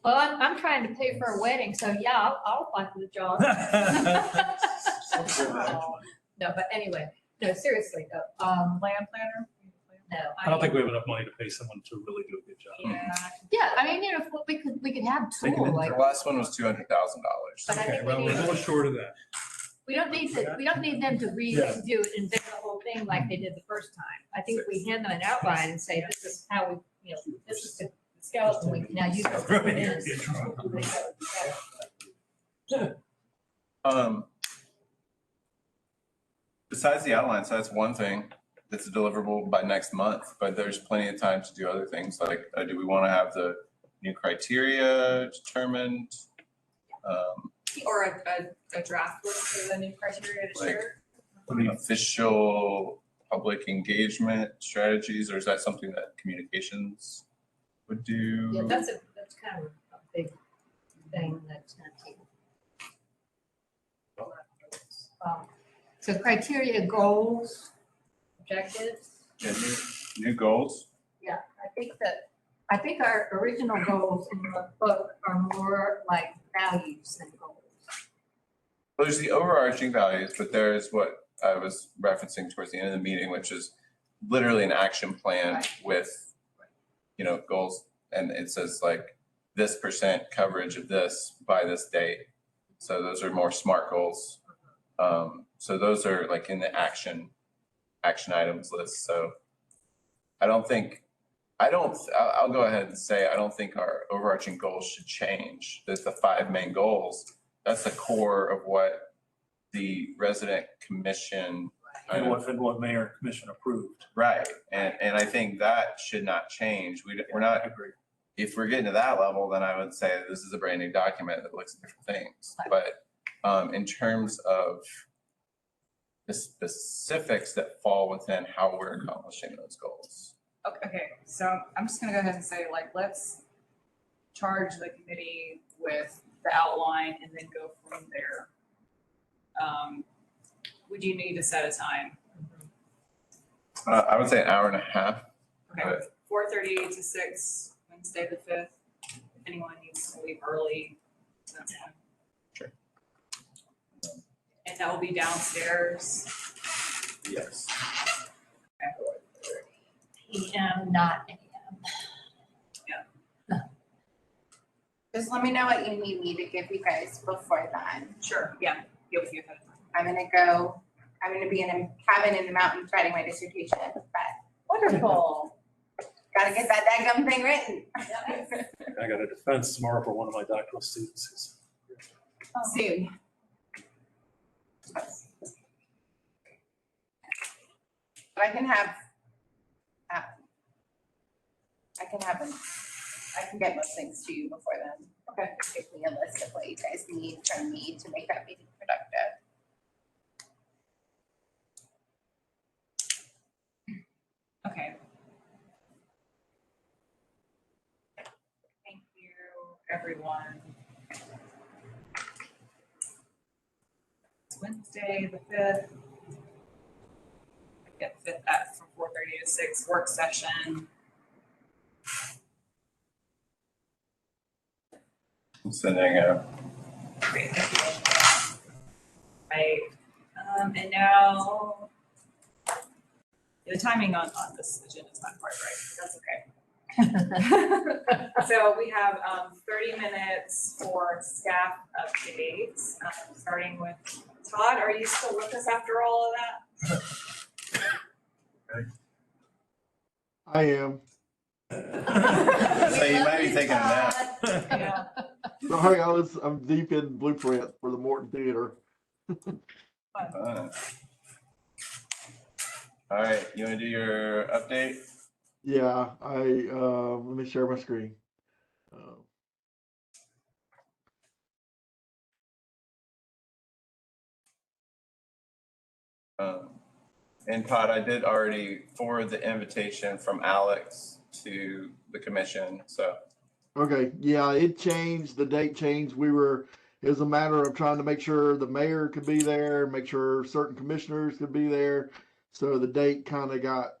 Well, Well, I'm trying to pay for a wedding, so yeah, I'll apply for the job. No, but anyway, no, seriously, though, Land planner? no. I don't think we have enough money to pay someone to really do a good job. Yeah. Yeah, I mean, if we could have tool, like, The last one was $200,000. but I Okay, think well, we we're need, a little short of that. we don't need them to redo it and invent the whole thing like they did the first time. I think if we hand them an outline and say, this is how we, this is the skeleton, we can now use this. for this. Besides the outline, so that's one thing that's deliverable by next month, but there's plenty of time to do other things like, do we want to have the new criteria determined? Or a draft list of the new criteria to Like- share. Official public engagement strategies, or is that something that communications would do? Yeah, that's kind of a big thing that's gonna take. So criteria, goals, objectives. Yeah, new goals. Yeah, I think our original goals in the book are more like values than goals. Well, there's the overarching values, but there's what I was referencing towards the end of the meeting, which is literally an action plan Right. with, goals. And it says like this % coverage of this by this date. So those are more SMART goals. So those are like in the action items list. So I'll go ahead and say, I don't think our overarching goals should change. There's the 5 main goals. That's the core of what the resident commission. And what mayor and commission approved. Right, and I think that should not change. We're not, if we're getting to that level, then I would say this is a brand new document that looks at different things. But in terms of the specifics that fall within how we're accomplishing those goals. Okay, so I'm just gonna go ahead and say, like, let's charge the committee with the outline and then go from there. Would you need to set a time? I would say an hour and a half. Okay, 4:30 to 6, Wednesday the 5th. If anyone needs to leave early, that's fine. Sure. And that will be downstairs. Yes. PM, not AM. Just let me know what you need me to give you guys before then. Sure, yeah, you'll be ahead of time. I'm gonna be in a cabin in the mountains writing my dissertation, but Wonderful. gotta get that daggum thing written. I got a defense tomorrow for one of my doctoral students. Soon. But I can get most things to you before then. Okay. Give me a list of what you guys need from me to make that meeting productive. Okay. Thank you, everyone. It's Wednesday, the 5th. Get 5th at from 4:30 to 6, work session. I'm sending a, Great, thank you. Right, and now, the timing on this agenda is not quite right, but that's okay. So we have 30 minutes for staff updates, starting with Todd. Are you still with us after all of that? I am. so you might be taking a nap. Yeah. Sorry, I'm deep in blueprint for the Morton Theater. All right, you want to do your update? Yeah, let me share my screen. And Todd, I did already forward the invitation from Alex to the commission, so. Okay, yeah, it changed, the date changed. It was a matter of trying to make sure the mayor could be there, make sure certain commissioners could be there. So the date kind of got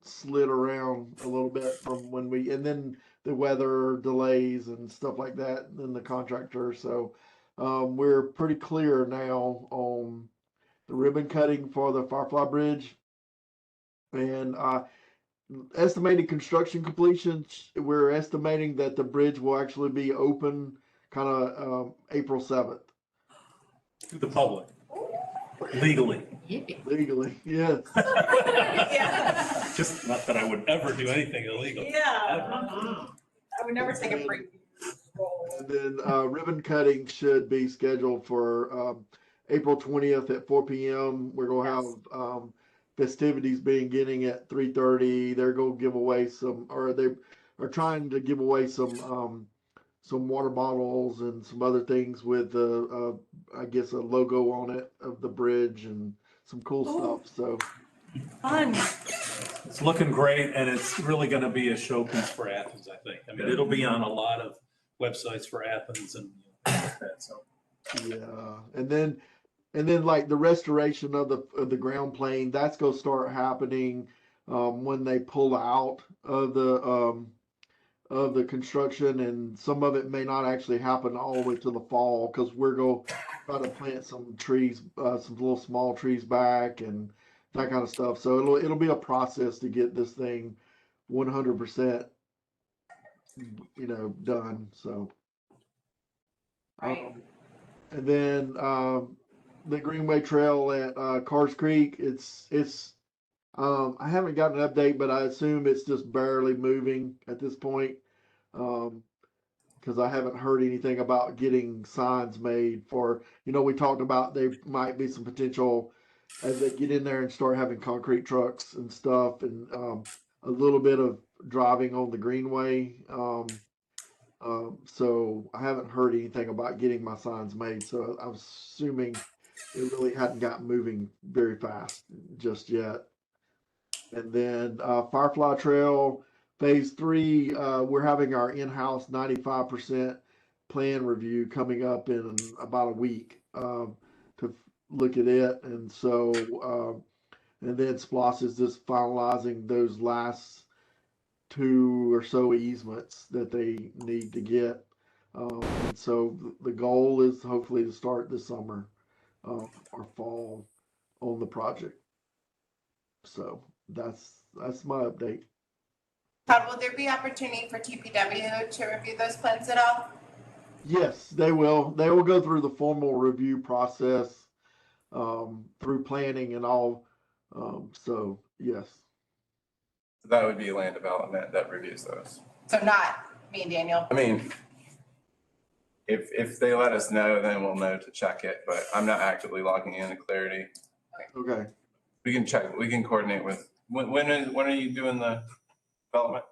slid around a little bit from when and then the weather delays and stuff like that, and the contractor. So we're pretty clear now on the ribbon cutting for the Firefly Bridge. And estimated construction completion, we're estimating that the bridge will actually be open kind of April 7th. To the public, legally. Yippee. Legally, yes. Yeah. Just not that I would ever do anything illegal. Yeah. I would never take a break. And then ribbon cutting should be scheduled for April 20th at 4 p.m. We're gonna have festivities beginning at 3:30. They're gonna give away some, or they are trying to give away some water bottles and some other things with I guess a logo on it of the bridge and some cool stuff. So Fun. It's looking great, and it's really gonna be a showpiece for Athens, I think. I mean, it'll be on a lot of websites for Athens and things like that, so. yeah, and then like the restoration of the ground plane, that's gonna start happening when they pull out of the construction, and some of it may not actually happen all the way to the fall because we're going to try to plant some trees, some little small trees back and that kind of stuff. So it'll be a process to get this thing 100%, done. So, Right. and then the Greenway Trail at Cars Creek, I haven't gotten an update, but I assume it's just barely moving at this point. Because I haven't heard anything about getting signs made for, we talked about there might be some potential as they get in there and start having concrete trucks and stuff, and a little bit of driving on the Greenway. So I haven't heard anything about getting my signs made. So I'm assuming it really hadn't gotten moving very fast just yet. And then Firefly Trail Phase 3, we're having our in-house 95% plan review coming up in about a week to look at it. And so, and then SPLOST is just finalizing those last 2 or so easements that they need to get. And so the goal is hopefully to start this summer or fall on the project. So that's my update. Todd, will there be opportunity for TPW to review those plans at all? Yes, they will. They will go through the formal review process through planning and all. So yes. That would be land development that reviews those. So not me and Daniel. I mean, if they let us know, then we'll know to check it, but I'm not actively logging into Clarity. Okay. We can check, we can coordinate with, when are you doing the development?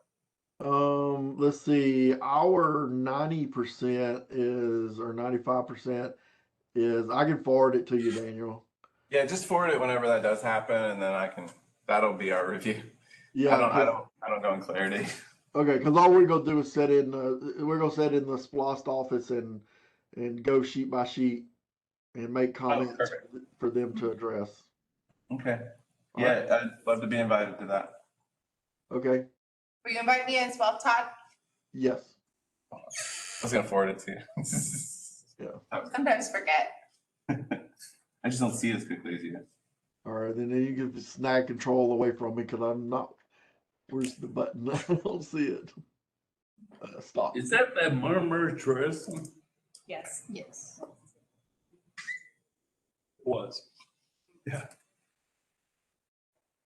Let's see. Our 90% is, or 95% is, I can forward it to you, Daniel. Yeah, just forward it whenever that does happen, and then that'll be our review. Yeah. I don't go in Clarity. Okay, because all we're gonna do is we're gonna set in the SPLOST office and go sheet by sheet and make comments for them to address. Okay. Yeah, I'd love to be invited to that. Okay. Will you invite me as well, Todd? Yes. I was gonna forward it to you. Yeah. Sometimes forget. I just don't see it as quickly as you. All right, then you can snag control away from me because I'm not. Where's the button? I don't see it. Stop. Is that Murmur dress? Yes. Yes. Was.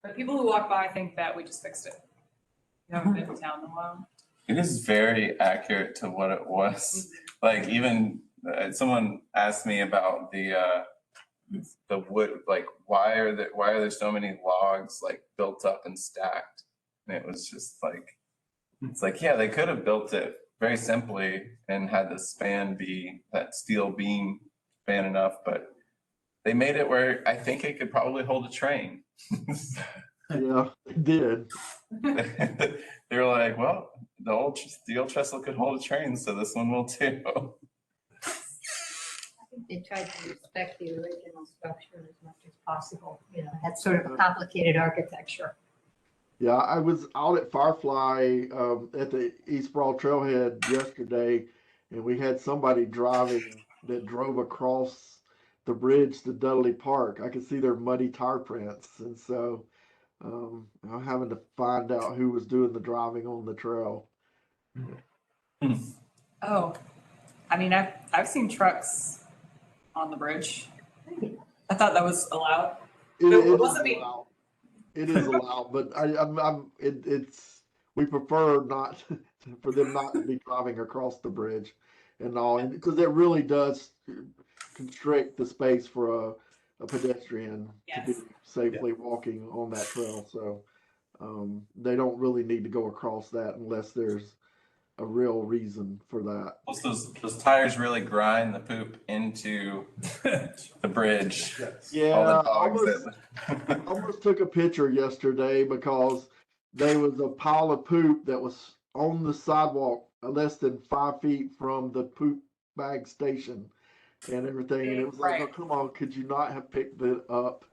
But people who walk by think that we just fixed it. You haven't been to town in a while. It is very accurate to what it was. Like even someone asked me about the wood, like why are there so many logs like built up and stacked? And it was just like, it's like, yeah, they could have built it very simply and had the span be that steel beam span enough, but they made it where I think it could probably hold a train. Yeah, it did. They were like, well, the old steel trestle could hold a train, so this one will too. I think they tried to respect the original structure as much as possible. It had sort of a complicated architecture. Yeah, I was out at Firefly at the East Broad Trailhead yesterday, and we had somebody driving that drove across the bridge to Dudley Park. I could see their muddy tire prints, and so I'm having to find out who was doing the driving on the trail. Oh, I mean, I've seen trucks on the bridge. I thought that was allowed. It It is wasn't me. allowed. It is allowed, but it's we prefer not for them not to be driving across the bridge and all, and because it really does constrict the space for a pedestrian to be Yes. safely walking on that trail. So they don't really need to go across that unless there's a real reason for that. Plus those tires really grind the poop into the bridge. Yeah, All the I dogs almost took a picture yesterday because there was a pile of poop that was on the sidewalk less than 5 feet from the poop bag station and everything. And it was like, Right. oh, come on, could you not have picked it up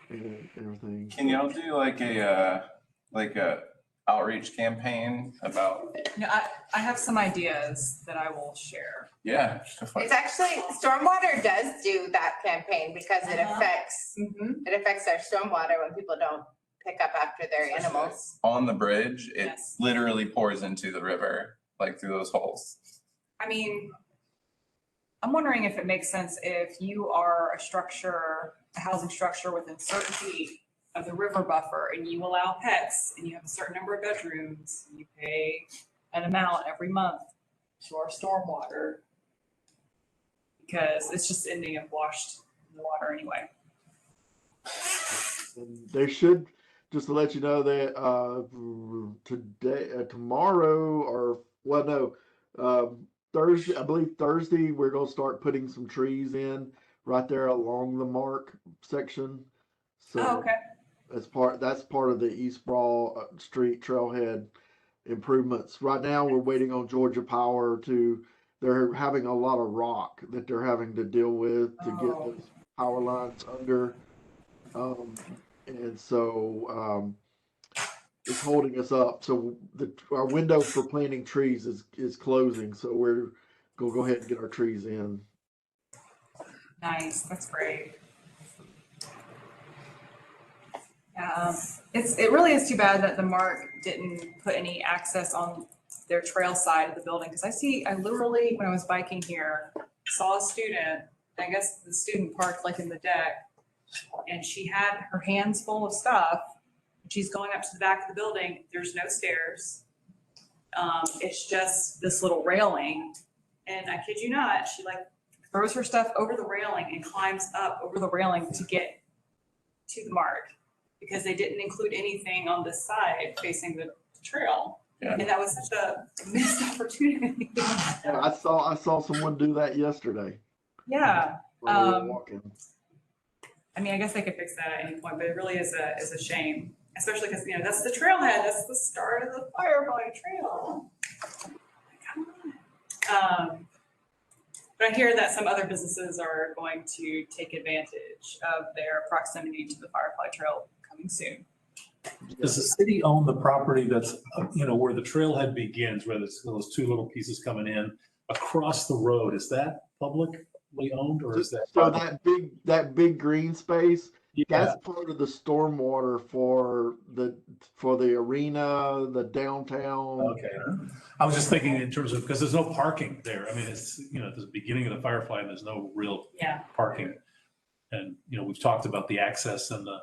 and everything? Can y'all do like a outreach campaign about, No, I have some ideas that I will share. yeah. It's actually, stormwater does do that campaign because it Uh-huh. affects, it affects our stormwater when people don't pick up after their animals. On the bridge, it Yes. literally pours into the river, like through those holes. I mean, I'm wondering if it makes sense if you are a housing structure within certain feet of the river buffer and you allow pets and you have a certain number of bedrooms, and you pay an amount every month to our stormwater because it's just ending up washed in the water anyway. And they should, just to let you know that tomorrow, or well, no, Thursday, I believe Thursday, we're gonna start putting some trees in right there along the Mark section. So Oh, okay. that's part of the East Broad Street Trailhead improvements. Right now, we're waiting on Georgia Power they're having a lot of rock that they're having to deal with to get Oh. those power lines under. And so it's holding us up. So our window for planting trees is closing. So we're gonna go ahead and get our trees in. Nice, that's great. It really is too bad that the Mark didn't put any access on their trail side of the building, because I literally, when I was biking here, saw a student, I guess the student parked like in the deck, and she had her hands full of stuff. She's going up to the back of the building, there's no stairs. It's just this little railing, and I kid you not, she like throws her stuff over the railing and climbs up over the railing to get to the Mark, because they didn't include anything on this side facing the trail. Yeah. And that was such a missed opportunity. And I saw someone do that yesterday Yeah, when we were walking. I mean, I guess they could fix that at any point, but it really is a shame, especially because, that's the trailhead, that's the start of the Firefly Trail. Come on. But I hear that some other businesses are going to take advantage of their proximity to the Firefly Trail coming soon. Does the city own the property that's, where the trailhead begins, where there's those two little pieces coming in across the road? Is that publicly owned, or is that? So that big green space, Yeah, that's part of the stormwater for the arena, the downtown. okay. I was just thinking in terms of, because there's no parking there. I mean, it's, at the beginning of the Firefly, and there's no real Yeah. parking. And, we've talked about the access and the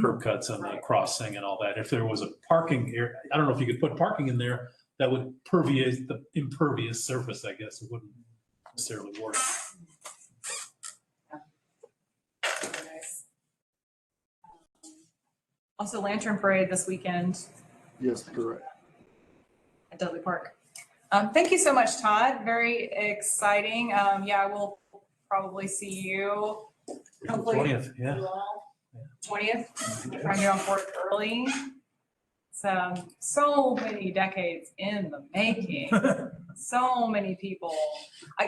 curb cuts and the crossing and all that. If there was a parking area, I don't know if you could put parking in there that would perviate the impervious surface, I guess. It wouldn't necessarily work. Very nice. Also, Lantern Parade this weekend Yes, correct. at Dudley Park. Thank you so much, Todd. Very exciting. I will probably see you. Hopefully. 20th, yeah. 20th, trying to get on board early. So many decades in the making. So many people. I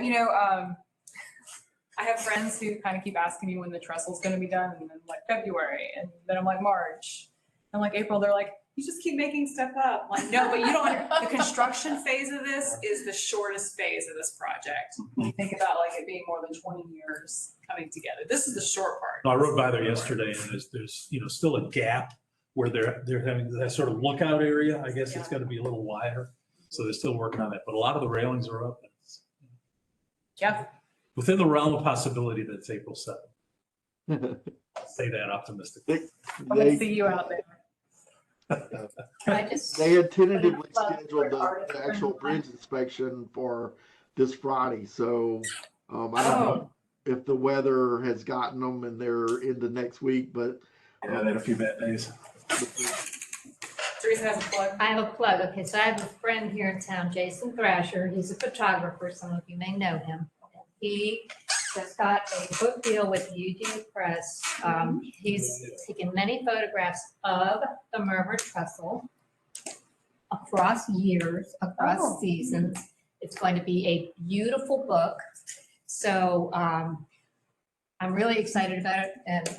have friends who kind of keep asking me when the trestle's going to be done, and then like February, and then I'm like March. I'm like, April, they're like, you just keep making stuff up. I'm like, no, but you don't, the construction phase of this is the shortest phase of this project. When you think about like it being more than 20 years coming together. This is the short part. No, I rode by there yesterday and there's, still a gap where they're having that sort of lookout area. I guess it's got to be a little wider. So they're still working on that, but a lot of the railings are up. It's Yeah. within the realm of possibility that it's April 7th. I'll say that optimistically. I'm gonna see you out there. They had tentatively scheduled the actual bridge inspection for this Friday, so I don't know if the weather has gotten them and they're into next week, but. Yeah, they had a few bad days. Teresa has a plug. I have a plug. Okay, so I have a friend here in town, Jason Thrasher. He's a photographer. Some of you may know him. He just got a book deal with UGA Press. He's taken many photographs of the Murmur Trestle across years, across seasons. It's going to be a beautiful book. So I'm really excited about it. And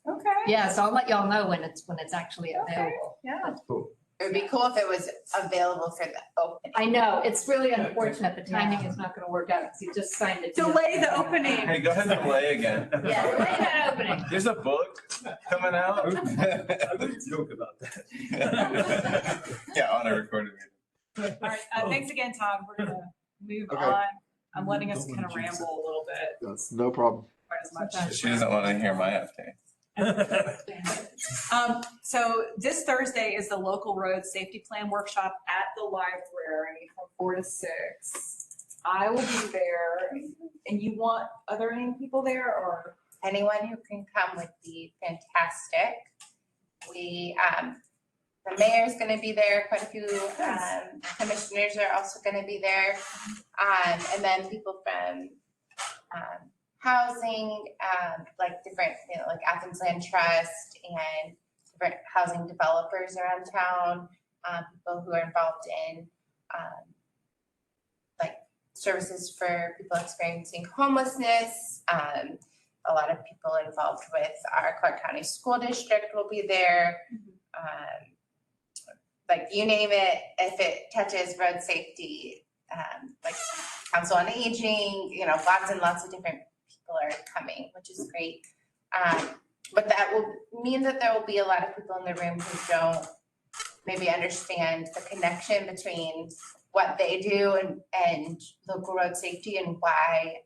Okay. yeah, so I'll let y'all know when it's actually Okay. available. Yeah. It would be cool if it was available for the opening. I know, it's really unfortunate. The timing is not going to work out because you just signed it. Delay the opening. Hey, go ahead and play again. Yeah, delay that opening. There's a book coming out. I would joke about that. Yeah, on a recorded video. All right. Thanks again, Todd. We're gonna move Okay. on. I'm letting us kind of ramble a little bit. That's no problem. Quite as much. She doesn't want to hear my update. So this Thursday is the local road safety plan workshop at the library from 4 to 6. I will be there. And you want any people there or? Anyone who can come would be fantastic. The mayor's gonna be there, quite a few commissioners are also gonna be there. And then people from housing, like different, like Athens Land Trust and different housing developers around town, people who are involved in like services for people experiencing homelessness. A lot of people involved with our Clarke County School District will be there. Like you name it, if it touches road safety, like Council on Aging, lots and lots of different people are coming, which is great. But that will mean that there will be a lot of people in the room who don't maybe understand the connection between what they do and local road safety and why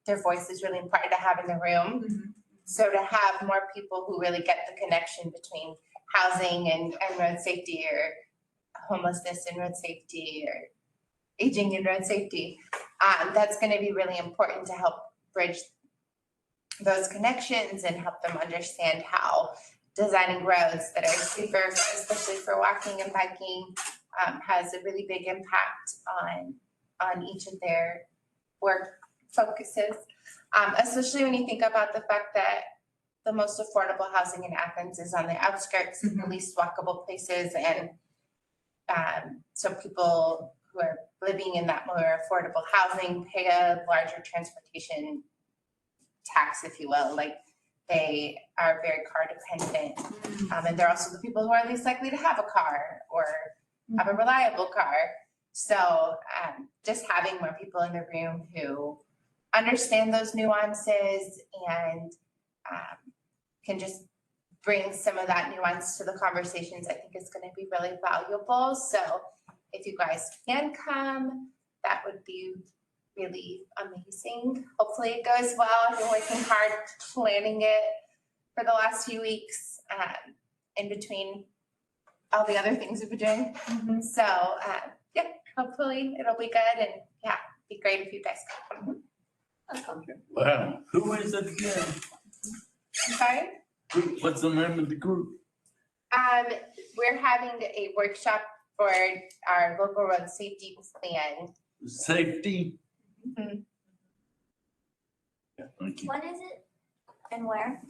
their voice is really important to have in the room. Mm-hmm. So to have more people who really get the connection between housing and road safety, or homelessness and road safety, or aging and road safety, that's going to be really important to help bridge those connections and help them understand how designing roads that are safer, especially for walking and biking, has a really big impact on each of their work focuses, especially when you think about the fact that the most affordable housing in Athens is on the outskirts, the least walkable places, and so people who are living in that more affordable housing pay a larger transportation tax, if you will. Like they are very car dependent, and they're also the people who are least likely to have a car or have a reliable car. So just having more people in the room who understand those nuances and can just bring some of that nuance to the conversations, I think is going to be really valuable. So if you guys can come, that would be really amazing. Hopefully it goes well. I've been working hard planning it for the last few weeks in between all the other things we've been doing. So yeah, hopefully it'll be good, and yeah, it'd be great if you guys come. Wow, who is it again? Okay. What's the name of the group? We're having a workshop for our local road safety plan. Safety? Mhm. Yeah, thank you. When is it and where?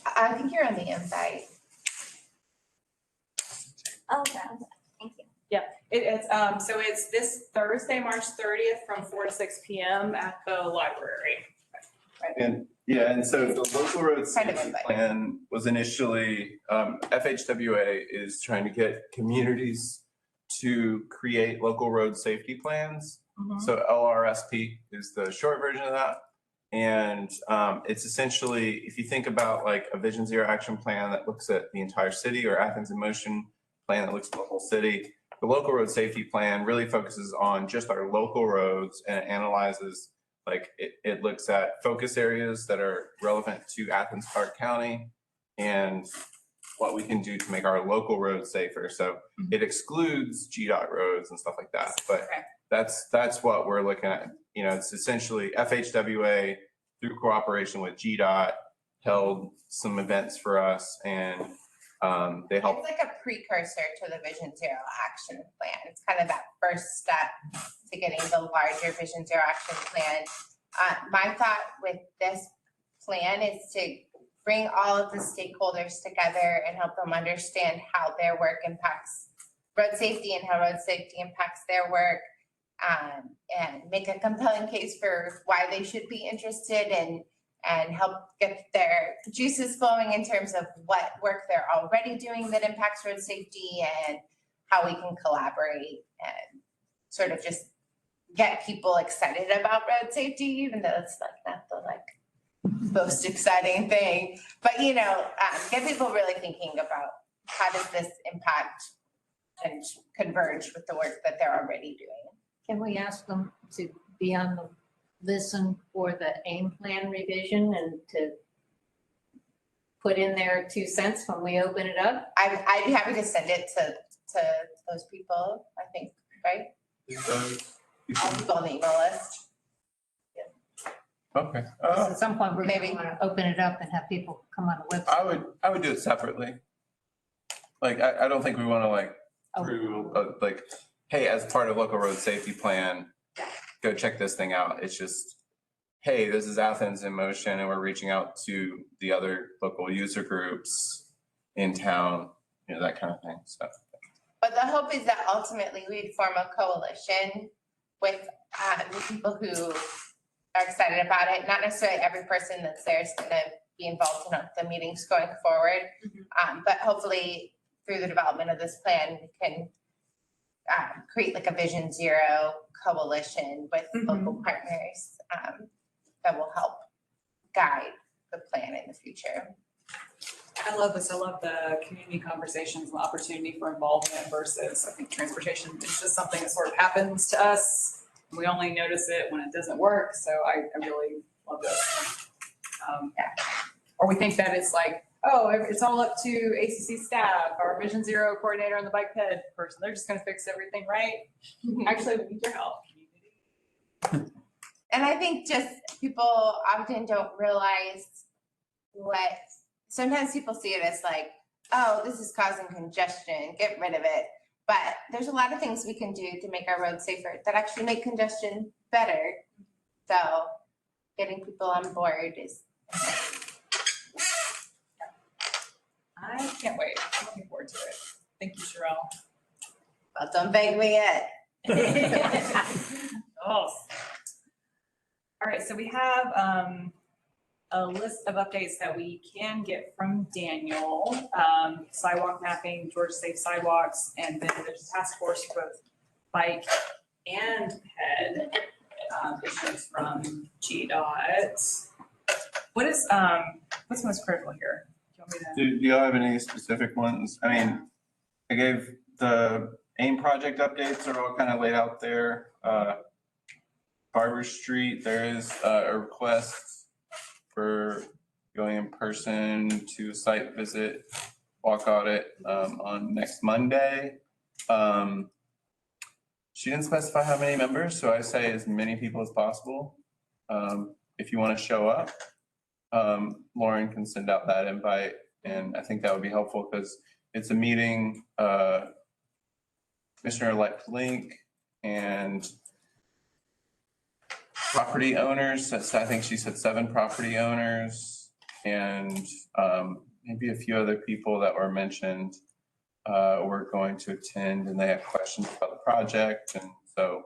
I think you're on the invite. Okay, thank you. It's this Thursday, March 30th from 4 to 6 p.m. at the library. And, yeah, and so the local road Kind of safety invite. plan was initially, FHWA is trying to get communities to create local road safety plans. So LRSP is the short version of that. And it's essentially, if you think about like a Vision Zero action plan that looks at the entire city, or Athens in Motion plan that looks at the whole city, the local road safety plan really focuses on just our local roads and analyzes, like it looks at focus areas that are relevant to Athens-Clarke County and what we can do to make our local roads safer. So it excludes GDOT roads and stuff like that. But Okay. that's what we're looking at. You know, it's essentially FHWA through cooperation with GDOT held some events for us, and they helped. It's like a precursor to the Vision Zero action plan. It's kind of that first step to getting the larger Vision Zero action plan. My thought with this plan is to bring all of the stakeholders together and help them understand how their work impacts road safety and how road safety impacts their work. And make a compelling case for why they should be interested and help get their juices flowing in terms of what work they're already doing that impacts road safety and how we can collaborate and sort of just get people excited about road safety, even though it's like not the most exciting thing. But get people really thinking about how does this impact and converge with the work that they're already doing. Can we ask them to be on the listen for the AIM plan revision and to put in their 2 cents when we open it up? I'd be happy to send it to those people, I think, right? All people on the email list. Okay. At some point, we're Maybe. maybe want to open it up and have people come on the website. I would do it separately. Like, I don't think we want to like, Oh. through, like, hey, as part of local road safety plan, go check this thing out. It's just, hey, this is Athens in Motion, and we're reaching out to the other local user groups in town, that kind of thing, so. But the hope is that ultimately we'd form a coalition with people who are excited about it. Not necessarily every person that's there is going to be involved in the meetings going forward. But hopefully through the development of this plan, we can create like a Vision Zero coalition with local partners that will help guide the plan in the future. I love this. I love the community conversations and the opportunity for involvement versus, I think, transportation. It's just something that sort of happens to us. We only notice it when it doesn't work. So I really love this. Or we think that it's like, oh, it's all up to ACC staff, our Vision Zero coordinator and the bike ped person. They're just going to fix everything, right? Actually, we need your help, community. And I think just people often don't realize sometimes people see it as like, oh, this is causing congestion, get rid of it. But there's a lot of things we can do to make our roads safer that actually make congestion better. So getting people on board is. I can't wait. I'm looking forward to it. Thank you, Sherelle. Well, don't beg me yet. Oh. All right, so we have a list of updates that we can get from Daniel. Sidewalk mapping, Georgia Safe Sidewalks, and then there's a task force for both bike and ped issues from GDOT. What's most critical here? Do you want me to? Do y'all have any specific ones? I mean, I gave the AIM project updates are all kind of laid out there. Barber Street, there is a request for going in person to a site visit, walk audit on next Monday. She didn't specify how many members, so I say as many people as possible. If you want to show up, Lauren can send out that invite, and I think that would be helpful because it's a meeting, Commissioner-elect Link and property owners. So I think she said 7 property owners and maybe a few other people that were mentioned were going to attend, and they have questions about the project, and so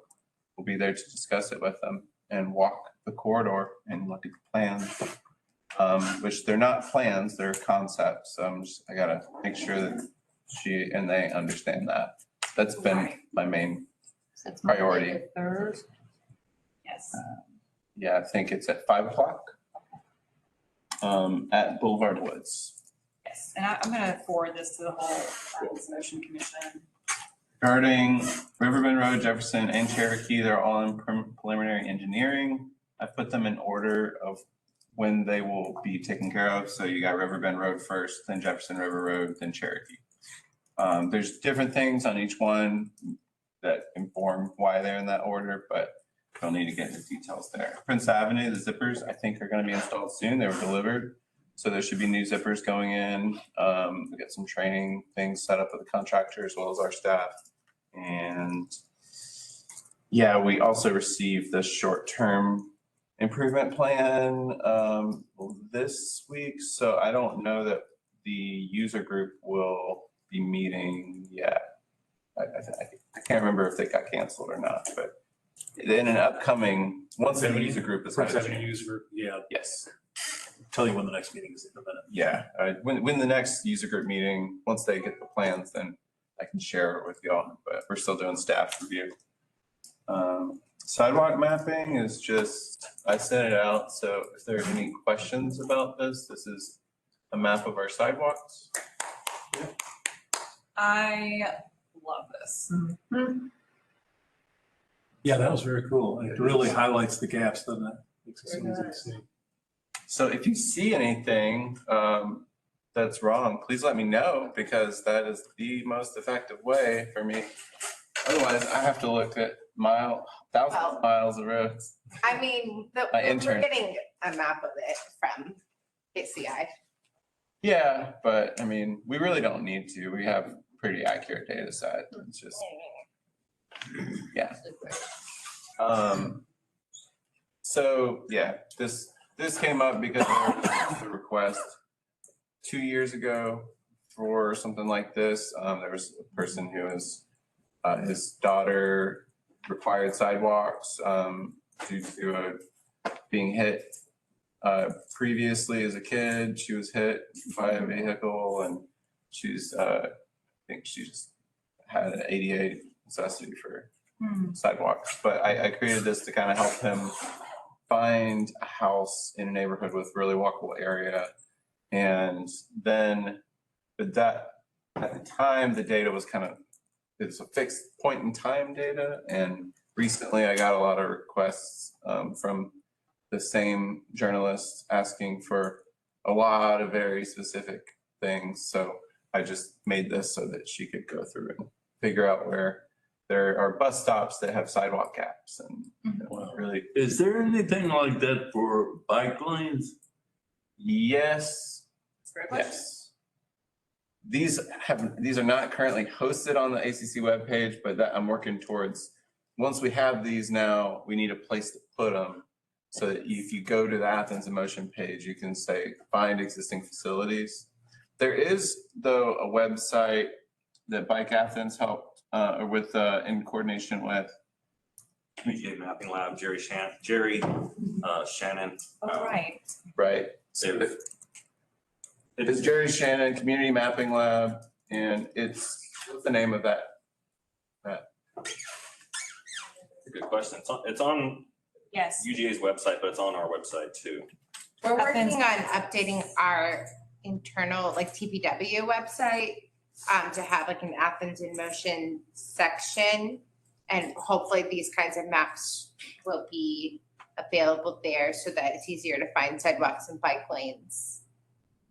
we'll be there to discuss it with them. and walk the corridor and look at the plans, which they're not plans, they're concepts. I gotta make sure that she and they understand that. That's been my main, So it's Monday priority. to Thursday. Yes. yeah, I think it's at 5 o'clock at Boulevard Woods. Yes, and I'm gonna forward this to the whole Athens Motion Commission. Regarding Riverbend Road, Jefferson, and Cherokee, they're all in preliminary engineering. I put them in order of when they will be taken care of. So you got Riverbend Road first, then Jefferson River Road, then Cherokee. There's different things on each one that inform why they're in that order, but don't need to get into details there. Prince Avenue, the zippers, I think are gonna be installed soon. They were delivered. So there should be new zippers going in. We got some training things set up with the contractor as well as our staff. And yeah, we also received the short-term improvement plan this week. So I don't know that the user group will be meeting yet. I can't remember if they got canceled or not, but in an upcoming, once the user group is. Prince Avenue User Group, yeah. Yes. Tell you when the next meeting is in a minute. Yeah, when the next user group meeting, once they get the plans, then I can share it with y'all, but we're still doing staff review. Sidewalk mapping is just, I sent it out, so if there are any questions about this, this is a map of our sidewalks. I love this. Yeah, that was very cool. It really highlights the gaps, doesn't it? Makes it so easy to see. So if you see anything that's wrong, please let me know, because that is the most effective way for me. Otherwise, I have to look at thousands of miles of roads. I mean, My we're intern. getting a map of it from KCI. Yeah, but I mean, we really don't need to. We have pretty accurate data set. It's just, yeah. So yeah, this came up because there was a request 2 years ago for something like this. There was a person who was, his daughter required sidewalks due to being hit previously as a kid. She was hit by a vehicle, and I think she just had an ADA necessity for sidewalks. But I created this to kind of help him find a house in a neighborhood with really walkable area. And then, but that, at the time, the data was it's a fixed point in time data. And recently I got a lot of requests from the same journalists asking for a lot of very specific things. So I just made this so that she could go through and figure out where there are bus stops that have sidewalk gaps and really. Is there anything like that for bike lanes? Yes. That's a great question. Yes. These are not currently hosted on the ACC webpage, but that I'm working towards. Once we have these now, we need a place to put them. So that if you go to the Athens in Motion page, you can say, find existing facilities. There is, though, a website that Bike Athens helped with in coordination with. Community Mapping Lab, Jerry Shannon. Oh, right. Right. So It's Jerry Shannon Community Mapping Lab, and what's the name of that? That's a good question. It's on Yes. UGA's website, but it's on our website too. We're Athens. working on updating our internal, like TPW website, to have like an Athens in Motion section. And hopefully these kinds of maps will be available there so that it's easier to find sidewalks and bike lanes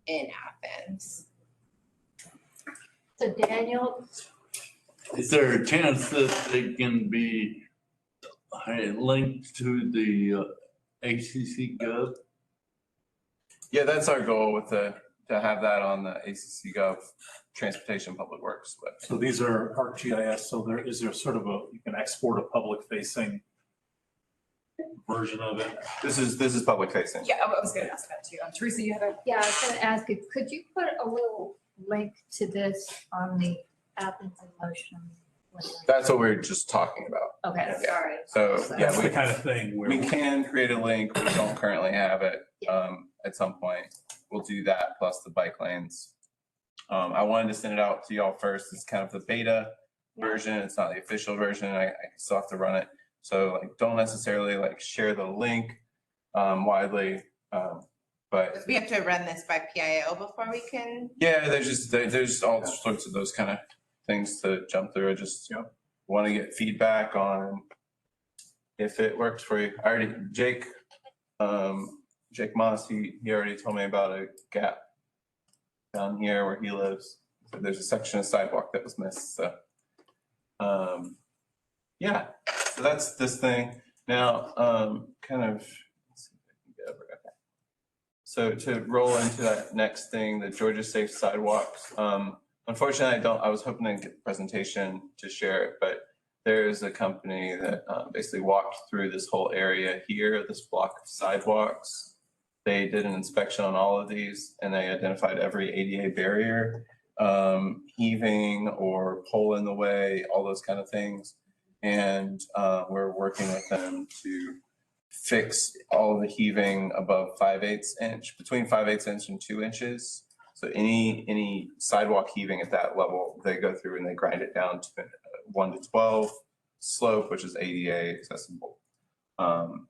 in Athens. So Daniel, Is there a chance that they can be linked to the ACC Gov? Yeah, that's our goal to have that on the ACC Gov Transportation Public Works website. So these are ArcGIS, so is there sort of you can export a public facing version of it? This is public facing. Yeah, I was gonna ask that too. Teresa, you have a. yeah, I was gonna ask you, could you put a little link to this on the Athens in Motion That's what we're just talking about. Okay, Yeah. sorry. So, yeah, That's the kind of thing where. we can create a link. We don't currently have it. At some point, we'll do that plus the bike lanes. I wanted to send it out to y'all first. It's kind of the beta version. It's not the official version. I still have to run it. So like, don't necessarily like share the link widely. But We have to run this by PIO before we can. yeah, there's all sorts of those kind of things to jump through. I just want to get feedback on if it works for you. I already, Jake Moss, he already told me about a gap down here where he lives. So there's a section of sidewalk that was missed. So, yeah, so that's this thing. Now, kind of, let's see if I can get over it. So to roll into that next thing, the Georgia Safe Sidewalks. Unfortunately, I was hoping to get the presentation to share it, but there is a company that basically walked through this whole area here, this block of sidewalks. They did an inspection on all of these and they identified every ADA barrier, heaving or pole in the way, all those kind of things. And we're working with them to fix all of the heaving above 5/8 inch, between 5/8 inch and 2 inches. So any sidewalk heaving at that level, they go through and they grind it down to 1 to 12 slope, which is ADA accessible.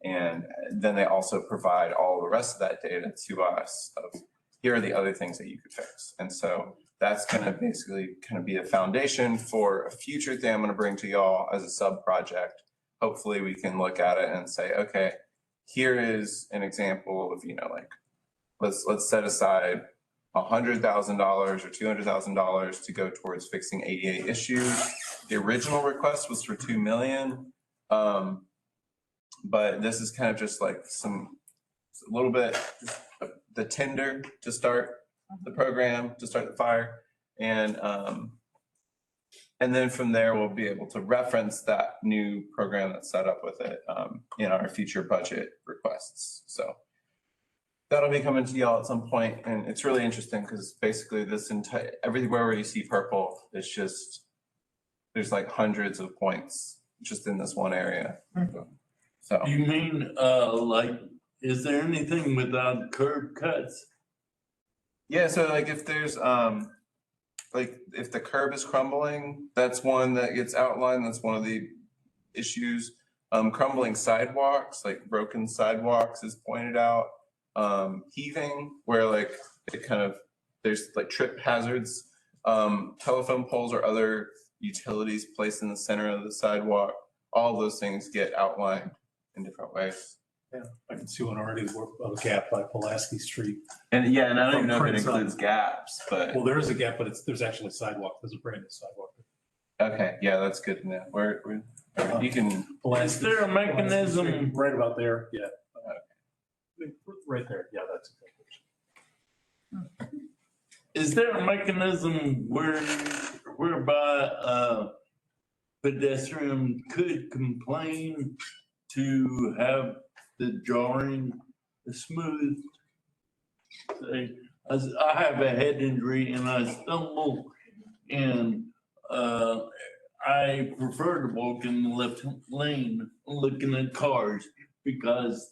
And then they also provide all the rest of that data to us of here are the other things that you could fix. And so that's going to basically kind of be a foundation for a future thing I'm going to bring to y'all as a sub project. Hopefully we can look at it and say, okay, here is an example of, like, let's set aside $100,000 or $200,000 to go towards fixing ADA issues. The original request was for $2 million. But this is kind of just like a little bit, the tender to start the program, to start the fire. And then from there, we'll be able to reference that new program that's set up with it in our future budget requests. So that'll be coming to y'all at some point. And it's really interesting because basically this entire, everywhere where you see purple, it's just, there's like hundreds of points just in this one area. So. You mean, like, is there anything without curb cuts? Yeah, so like if there's, like if the curb is crumbling, that's one that gets outlined. That's one of the issues. Crumbling sidewalks, like broken sidewalks is pointed out. Heaving, where like it kind of, there's like trip hazards. Telephone poles or other utilities placed in the center of the sidewalk. All those things get outlined in different ways. Yeah, I can see one already, a gap by Pulaski Street. And yeah, and I don't even know if it Prints up. includes gaps, but. Well, there is a gap, but there's actually a sidewalk. There's a brand new sidewalk. Okay, yeah, that's good to know. Where you can. Is there a mechanism? Right about there, yeah. Right there, yeah, that's a good picture. Is there a mechanism whereby a pedestrian could complain to have the drawing smooth? Say, as I have a head injury and I stumble and I prefer to walk in the left lane looking at cars because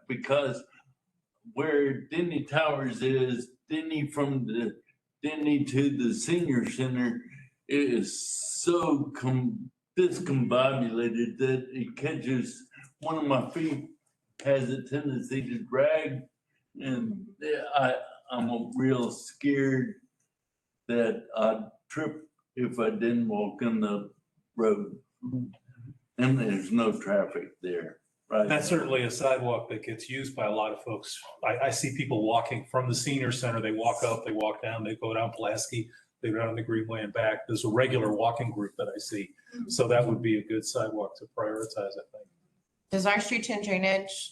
because where Denny Towers is, Denny from the Denny to the senior center is so discombobulated that it catches one of my feet has a tendency to drag, and I'm real scared that I'd trip if I didn't walk in the road. And there's no traffic there, right? That's certainly a sidewalk that gets used by a lot of folks. I see people walking from the senior center. They walk up, they walk down, they go down Pulaski, they go down the Greenway and back. There's a regular walking group that I see. So that would be a good sidewalk to prioritize, I think. Does our streets and drainage,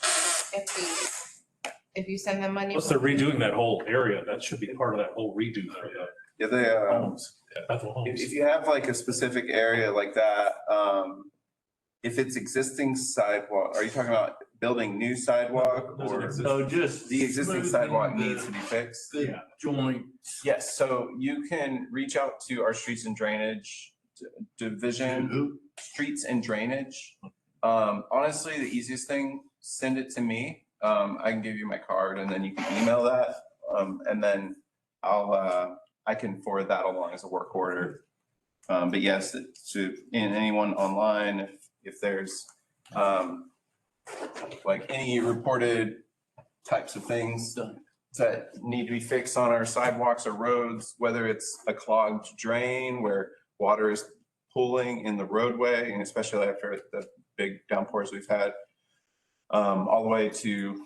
if you send them money? Plus they're redoing that whole area. That should be part of that whole redo for the Yeah, they, homes, Bethel homes. if you have like a specific area like that, if it's existing sidewalk, are you talking about building new sidewalk There's an or? existing- So just. The existing sidewalk needs to be fixed? The joint. Yes, so you can reach out to our streets and drainage Division, Streets and Drainage. Honestly, the easiest thing, send it to me. I can give you my card and then you can email that. And then I can forward that along as a work order. But yes, and anyone online, if there's like any reported types of things that need to be fixed on our sidewalks or roads, whether it's a clogged drain where water is pooling in the roadway, and especially after the big downpours we've had, all the way to,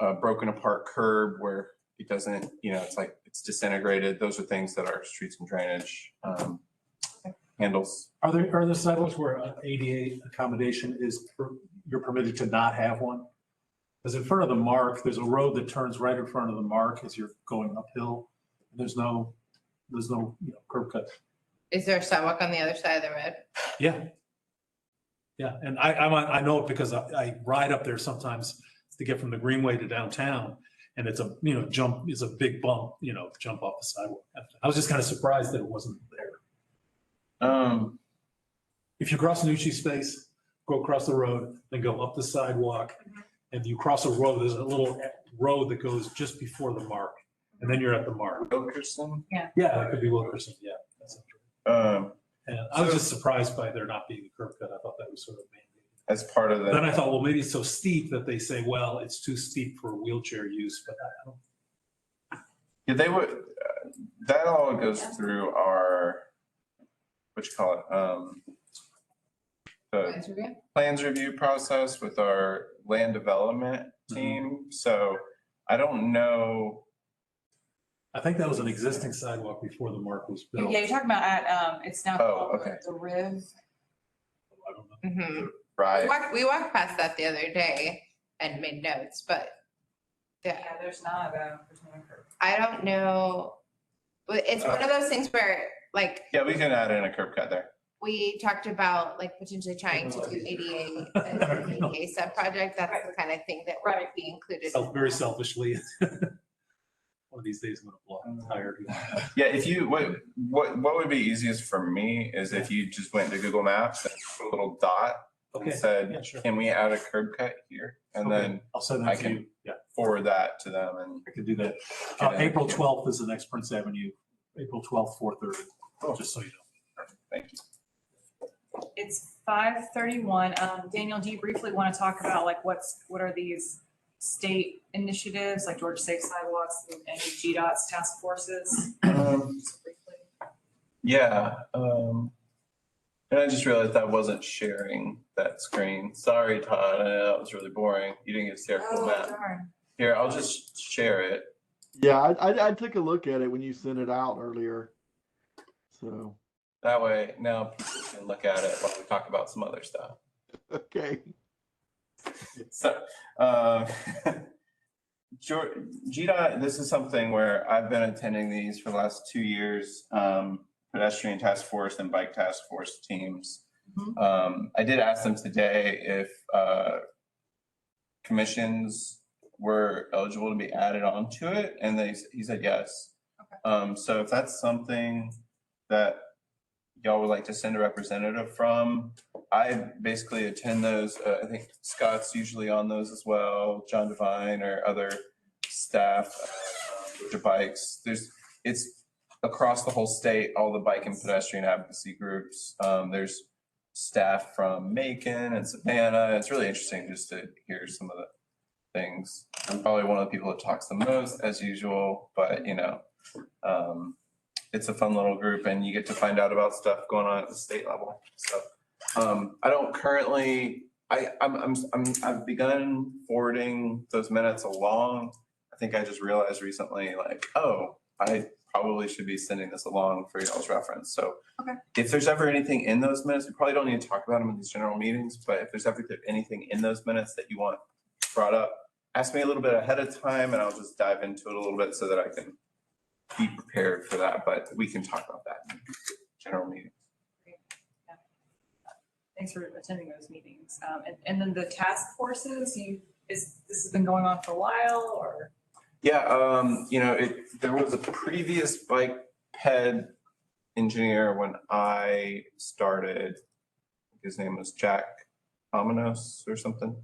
a broken apart curb where it doesn't, it's like it's disintegrated. Those are things that our Streets and Drainage handles. Are there sidewalks where an ADA accommodation you're permitted to not have one? Because in front of the mark, there's a road that turns right in front of the mark as you're going uphill. There's no curb cut. Is there a sidewalk on the other side of the road? Yeah. Yeah, and I know it because I ride up there sometimes to get from the Greenway to downtown, and it's a, it's a big bump, jump off the sidewalk. I was just kind of surprised that it wasn't there. If you cross Nucci space, go across the road, then go up the sidewalk, and you cross a road, there's a little road that goes just before the mark, and then you're at the mark. Wilkerson? Yeah, that could be Wilkerson, yeah. That's and I was just surprised by there not being a curb cut. I thought that was sort of mandated. As part of Then I thought, well, maybe it's so steep that they say, well, it's too steep for wheelchair use, but I don't. Yeah, they would, that all goes through our, what you call it? The plans review process with our land development team. So I don't know. I think that was an existing sidewalk before the mark was built. Yeah, you're talking about at, it's now called the Riv. I don't know. Mm-hmm. Right. We walked past that the other day and made notes, but Yeah, there's not a curb. I don't know. But it's one of those things where, like, Yeah, we can add in a curb cut there. we talked about like potentially trying to do ADA, an ADA sub-project. That's the kind of thing that would be included. Very selfishly. One of these days I'm gonna blow. I'm tired. Yeah, if you, what would be easiest for me is if you just went to Google Maps and put a little dot and Okay, said, yeah, sure. can we add a curb cut here? And Okay, then I'll send I that to can you. Yeah, forward that to them and. I can do that. Get it. April 12th is the next Prince Avenue. April 12th, 4:30, just so you know. Thank you. It's 5:31. Daniel, do you briefly want to talk about like what are these state initiatives like Georgia Safe Sidewalks and GDOT's task forces? Just briefly. Yeah, and I just realized I wasn't sharing that screen. Sorry, Todd, I know that was really boring. You didn't get to see our cool map. Darn. Here, I'll just share it. Yeah, I took a look at it when you sent it out earlier. So, That way, now people can look at it while we talk about some other stuff. okay. So, GDOT, this is something where I've been attending these for the last 2 years, pedestrian task force and bike task force teams. I did ask them today if commissions were eligible to be added onto it, and he said yes. Okay. So if that's something that y'all would like to send a representative from, I basically attend those. I think Scott's usually on those as well, John Devine or other staff, the bikes. It's across the whole state, all the bike and pedestrian advocacy groups. There's staff from Macon and Savannah. It's really interesting just to hear some of the things. I'm probably one of the people that talks the most as usual, but it's a fun little group and you get to find out about stuff going on at the state level. So I don't currently, I've begun forwarding those minutes along. I think I just realized recently, like, oh, I probably should be sending this along for y'all's reference. So if there's ever anything in those minutes, we probably don't need to talk about them in these general meetings, but if there's ever anything in those minutes that you want brought up, ask me a little bit ahead of time and I'll just dive into it a little bit so that I can be prepared for that, but we can talk about that in general meetings. Great. Yeah. Thanks for attending those meetings. And then the task forces, this has been going on for a while or? Yeah, there was a previous bike ped engineer when I started. His name was Jack Pomenos or something.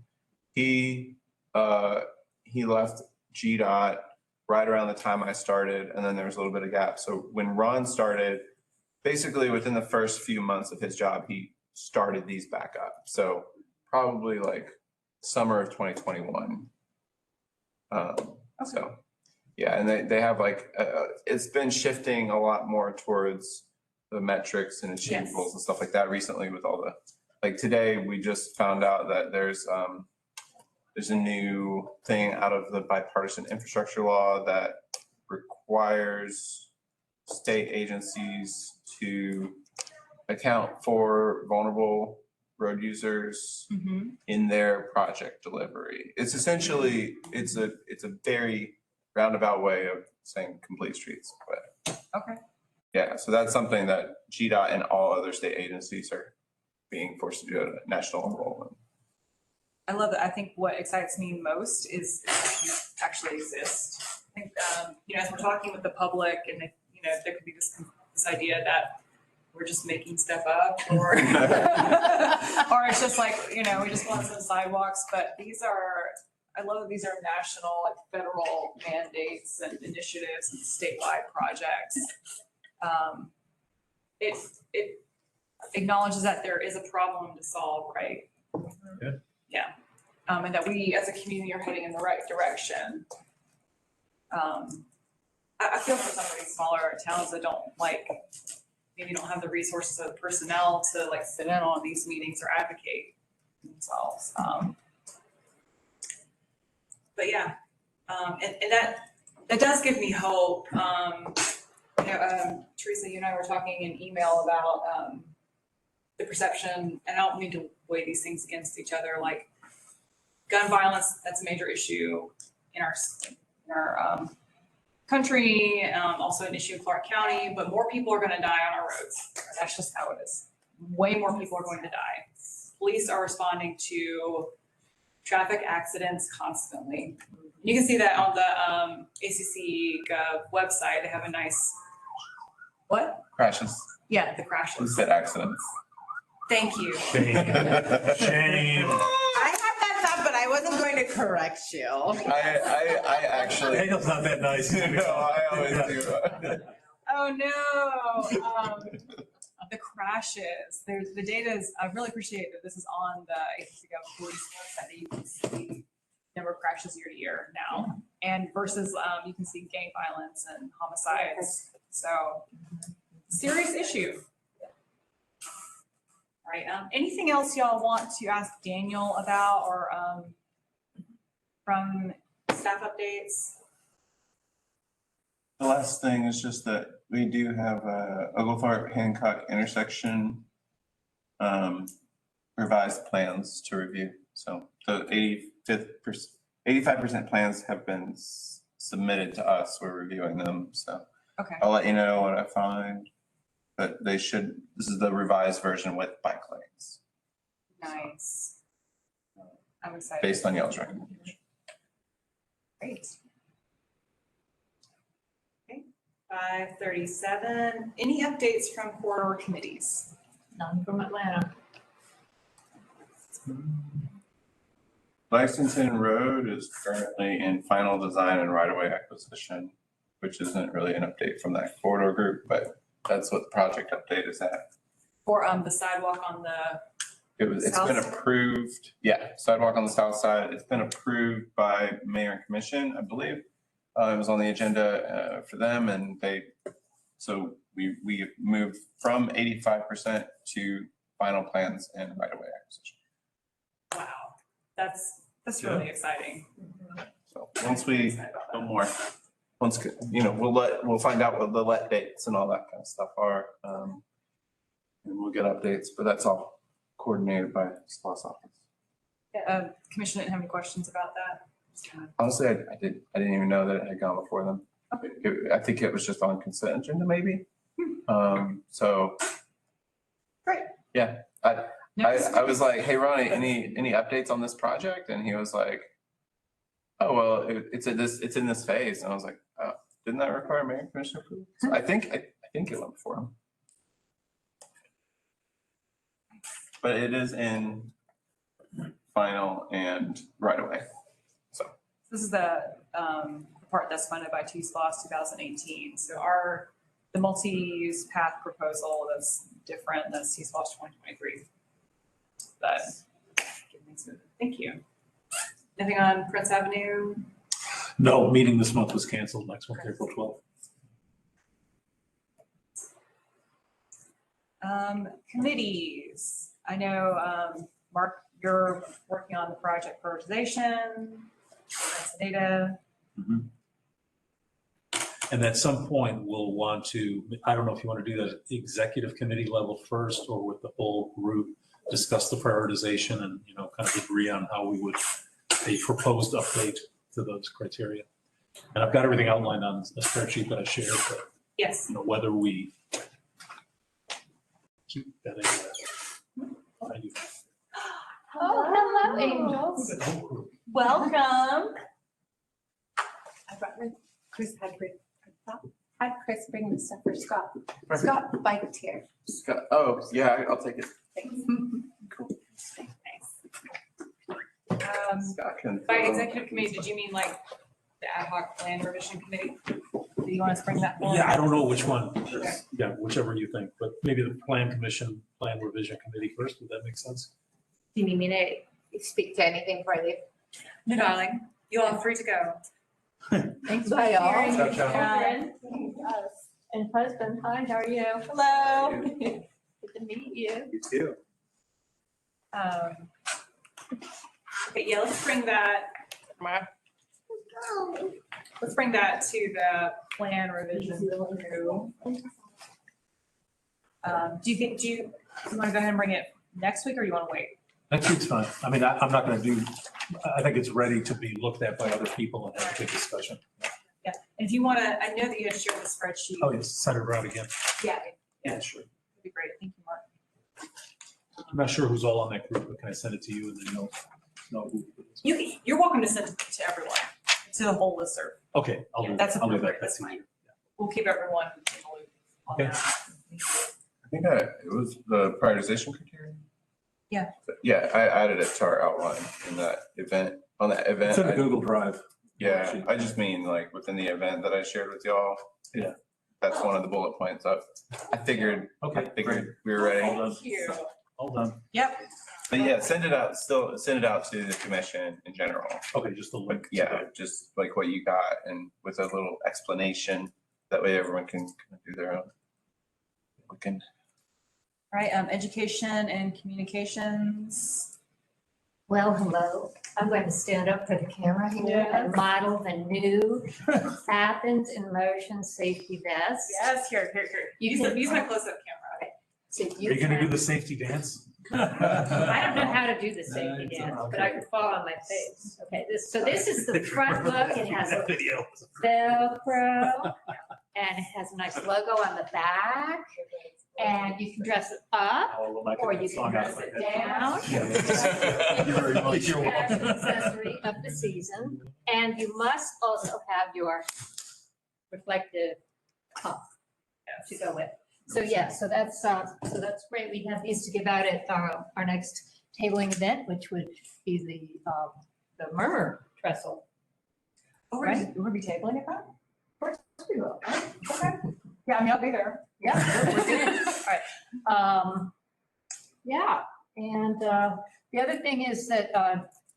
He left GDOT right around the time I started, and then there was a little bit of gap. So when Ron started, basically within the first few months of his job, he started these back up. So probably like summer of 2021. So yeah, and they have like, it's been shifting a lot more towards the metrics and achievables and stuff like that recently with all the, like today, we just found out that there's a new thing out of the bipartisan infrastructure law that requires state agencies to account for vulnerable road users in their project delivery. It's essentially, it's a very roundabout way of saying complete streets, but. Okay. Yeah, so that's something that GDOT and all other state agencies are being forced to do at a national level. I love it. I think what excites me most is that you actually exist. I think, as we're talking with the public and, there could be this idea that we're just making stuff up or, or it's just like, we just want some sidewalks, but I love that these are national, like federal mandates and initiatives and statewide projects. It acknowledges that there is a problem to solve, right? Yeah. And that we as a community are heading in the right direction. I feel for some of these smaller towns that maybe don't have the resources or the personnel to sit in on these meetings or advocate themselves. But yeah, and that does give me hope. Teresa, you and I were talking in email about the perception, and I don't mean to weigh these things against each other, like gun violence, that's a major issue in our country, also an issue in Clarke County, but more people are gonna die on our roads. That's just how it is. Way more people are going to die. Police are responding to traffic accidents constantly. You can see that on the ACC Gov website. They have a nice, what? Crashes. Yeah, the crashes. Instead accidents. Thank you. Shame. I had that thought, but I wasn't going to correct you. I actually. Daniel's not that nice. No, I always do. Oh, no. The crashes, the data is, I really appreciate that this is on the ACC Gov police website that you can see number of crashes year to year now. And versus, you can see gang violence and homicides. So serious issue. All right, anything else y'all want to ask Daniel about or from staff updates? The last thing is just that we do have a Oglethorpe Hancock intersection revised plans to review. So the 85% plans have been submitted to us. We're reviewing them. So Okay. I'll let you know what I find. But this is the revised version with bike lanes. Nice. I'm excited. Based on y'all's recommendation. Great. Okay, 5:37. Any updates from corridor committees? None from Atlanta. Lexington Road is currently in final design and right-of-way acquisition, which isn't really an update from that corridor group, but that's what the project update is at. For the sidewalk on the It's been approved, yeah, sidewalk on the south side. It's been approved by mayor and commission, I believe. It was on the agenda for them, and so we moved from 85% to final plans and right-of-way acquisition. Wow, that's really exciting. So once we know more, we'll find out what the let dates and all that kind of stuff are, and we'll get updates. But that's all coordinated by SLOSS office. Commission didn't have any questions about that? Honestly, I didn't even know that it had gone before them. I think it was just on consent agenda, maybe. So. Great. Yeah, I was like, hey, Ronnie, any updates on this project? And he was like, oh, well, it's in this phase. And I was like, oh, didn't that require mayor and commission approval? So I think it went before him. but it is in final and right away. So This is the part that's funded by TSPOS 2018. So the multi-use path proposal that's different than TSPOS 2023. But thank you. Anything on Prince Avenue? No, meeting this month was canceled. Next month, April 12th. Committees. I know, Mark, you're working on the project prioritization, data. And at some point, we'll want to, I don't know if you want to do that at the executive committee level first or with the whole group, discuss the prioritization and, kind of agree on how we would, a proposed update to those criteria. And I've got everything outlined on a spreadsheet that I shared, but, Yes. whether we keep that in there. Oh, hello, angels. Welcome. I brought Chris had Chris bring the stuff for Scott. Scott biked here. Scott, oh, yeah, I'll take it. Thanks. Cool. Thanks. Scott can. By executive committee, did you mean like the ad hoc plan revision committee? Do you want us to bring that forward? Yeah, I don't know which one. Okay. Yeah, whichever you think, but maybe the plan commission, plan revision committee first. Would that make sense? Do you need me to speak to anything before I leave? No, darling, you all free to go. Thanks for Bye, all. sharing. Ciao, ciao. Karen. And husband, hi, how are you? Hello. Good to meet you. You too. Okay, yeah, let's bring that to the plan revision too. Do you want to go ahead and bring it next week or you want to wait? Next week's fine. I mean, I'm not going to do, I think it's ready to be looked at by other people and have a big discussion. Yeah, and if you want to, I know that you had shared the spreadsheet. Oh, yes, send it around again. Yeah, Yeah, sure. that'd be great. Thank you, Mark. I'm not sure who's all on that group, but can I send it to you and then you'll know who? it is? You're welcome to send it to everyone, to the whole listserv. Okay, I'll do That's that. I'll do appropriate, that. that's fine. We'll keep everyone in the loop on Okay. that. Thank you. I think it was the prioritization criteria. Yeah. Yeah, I added it to our outline in that event, on that event. It's in a I- Google Drive. Yeah, I just mean like within the event that I shared with y'all. Yeah. That's one of the bullet points up. I figured Okay, we were ready. Thank you. all done. Yep. But yeah, send it out, still send it out to the commission in general. Okay, just a link. Like, yeah, just like what you got and with a little explanation. That way everyone can kind of do their own. We can. All right, education and communications. Well, hello. I'm going to stand up for the camera here and model the new Athens in motion safety vest. Yes, here. Use my close-up camera. So Are you going to do can, the safety dance? I don't know how to do the safety dance, but I can fall on my face. Okay, this is the front look. It has a Video. Velcro and it has a nice logo on the back. And you can dress it up or you can dress it down. You're very much. You're As an welcome. accessory of the season. And you must also have your reflective cup to go with. So yeah, so that's great. We have these to give out at our next tabling event, which would be the murmur trestle. Oh, Right. we're gonna be tabling it, huh? Of course we will. Okay. Yeah, I mean, I'll be there. Yeah, we're good. All right. Yeah, and the other thing is that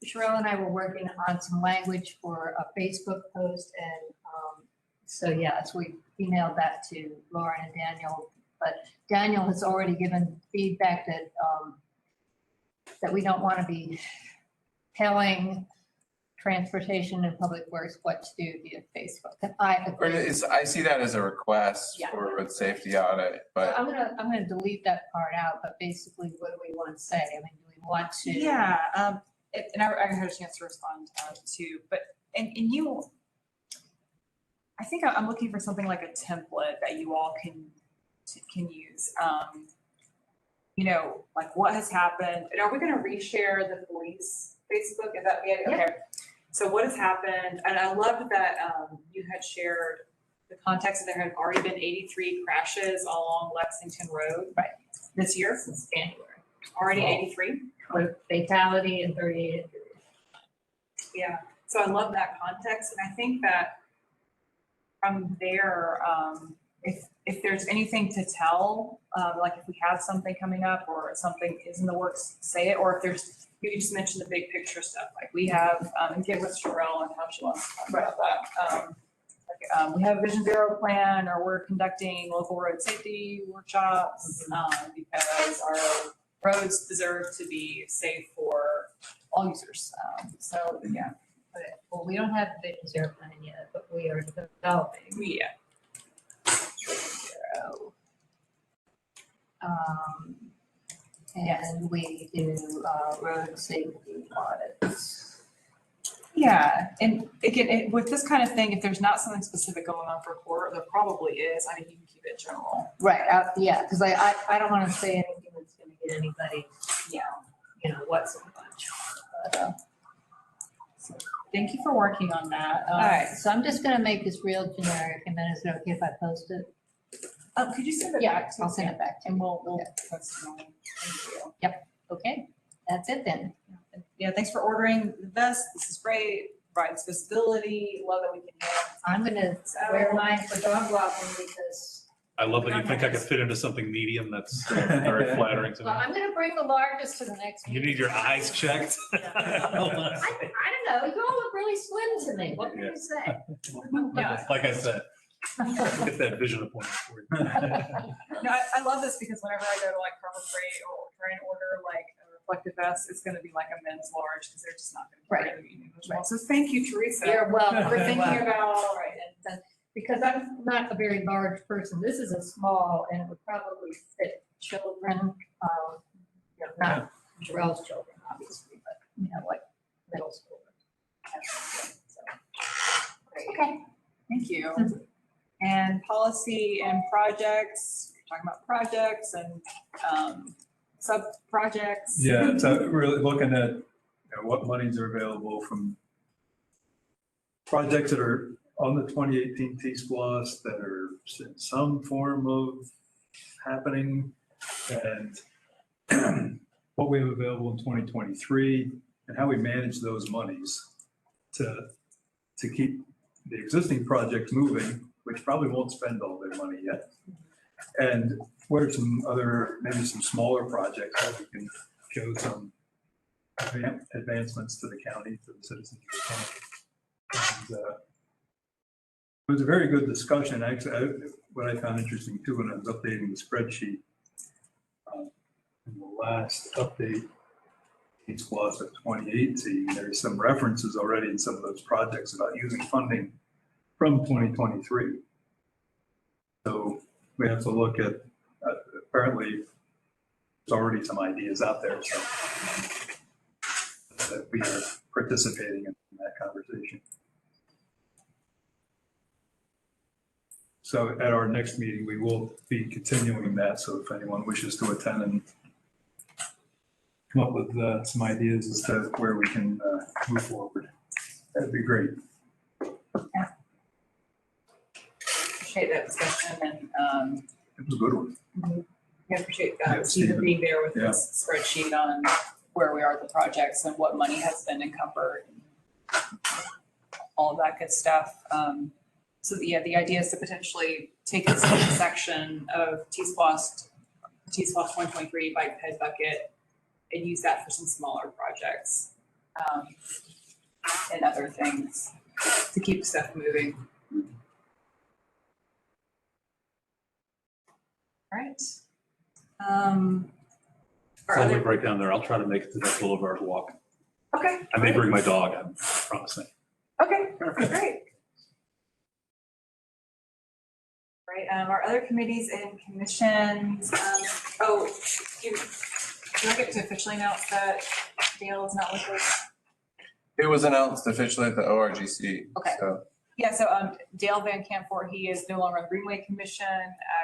Cheryl and I were working on some language for a Facebook post, and so yeah, so we emailed that to Lauren and Daniel, but Daniel has already given feedback that that we don't want to be telling transportation and public works what to do via Facebook. And Or I see that as a request Yeah. for road safety audit, but I'm gonna delete that part out, but basically, what do we want to say? I mean, do we want to? Yeah, and I had a chance to respond too, but, and you, I think I'm looking for something like a template that you all can use. You know, like what has happened, and are we gonna reshare the police Facebook? Is that the idea? Okay. So what has happened, and I loved that you had shared the context that there had already been 83 crashes along Lexington Road. Right. This year. Since January. Already 83? with fatality and 38 injuries. Yeah, so I love that context, and I think that from there, if there's anything to tell, like if we have something coming up or something is in the works, say it, or if there's, you just mentioned the big picture stuff, like we have, and get with Sherelle and how she wants to talk about that. We have a Vision Zero plan, or we're conducting local road safety workshops, because our roads deserve to be safe for all users. So, yeah. Okay, well, we don't have a Vision Zero plan yet, but we are developing. Yeah. Zero. And we do road safety audits. Yeah, and again, with this kind of thing, if there's not something specific going on for court, there probably is. I mean, you can keep it general. Right, yeah, because I don't want to say anything that's going to get anybody, what's so much. But, So, thank you for working on that. all right, so I'm just going to make this real generic, and then is it okay if I post it? Could you send it Yeah, back to I'll us? send it back to And you. we'll Yeah. post it on. Thank you. Okay, that's it then. Yeah, thanks for ordering the vest. This is great. Provides visibility. Love that we can hear. I'm going to wear mine for dog walking because, I love that you think I could fit into something medium. That's very flattering to well, me. I'm going to bring the largest to the next You meeting. need your eyes checked. I don't know, you all look really slim to me. What can you say? Yeah. Like I said, get that vision appointment for you. No, I love this because whenever I go to like Harbor Freight or try and order like a reflective vest, it's gonna be like a men's large because they're just not gonna carry the medium as well. So thank you, Teresa. You're welcome. For thinking Welcome. about, Right, and because I'm not a very large person, this is a small and it would probably fit children, not Jarrell's children, obviously, but, like middle school. So, great. okay, thank you. And policy and projects, we're talking about projects and sub-projects. Yeah, so really looking at what monies are available from projects that are on the 2018 T-Splosh that are in some form of happening, and what we have available in 2023 and how we manage those monies to keep the existing projects moving, which probably won't spend all their money yet. And what are some other, maybe some smaller projects that we can show some advancements to the county, to the citizens of the county. And, it was a very good discussion. Actually, what I found interesting too, when I was updating the spreadsheet, in the last update, each clause of 2018, there's some references already in some of those projects about using funding from 2023. So we have to look at, apparently, there's already some ideas out there, so that we are participating in that conversation. So at our next meeting, we will be continuing that. So if anyone wishes to attend and come up with some ideas as to where we can move forward, that'd be great. Appreciate that discussion and It was a good one. I appreciate Yeah, Stephen Stephen. being there with Yeah. this spreadsheet on where we are with the projects and what money has been encumbered. All of that good stuff. So yeah, the idea is to potentially take this section of T-Splosh 2023 bike ped bucket and use that for some smaller projects and other things to keep stuff moving. All right. Our So I other- live right down there. I'll try to make it to that boulevard walk. Okay. I may great. bring my dog, I'm promising. Okay, great. Right, our other committees and commissions, do I get to officially announce that Dale is not with us? It was announced officially at the ORGC. Okay. So Yeah, so Dale Van Camfort, he is no longer on the Greenway Commission,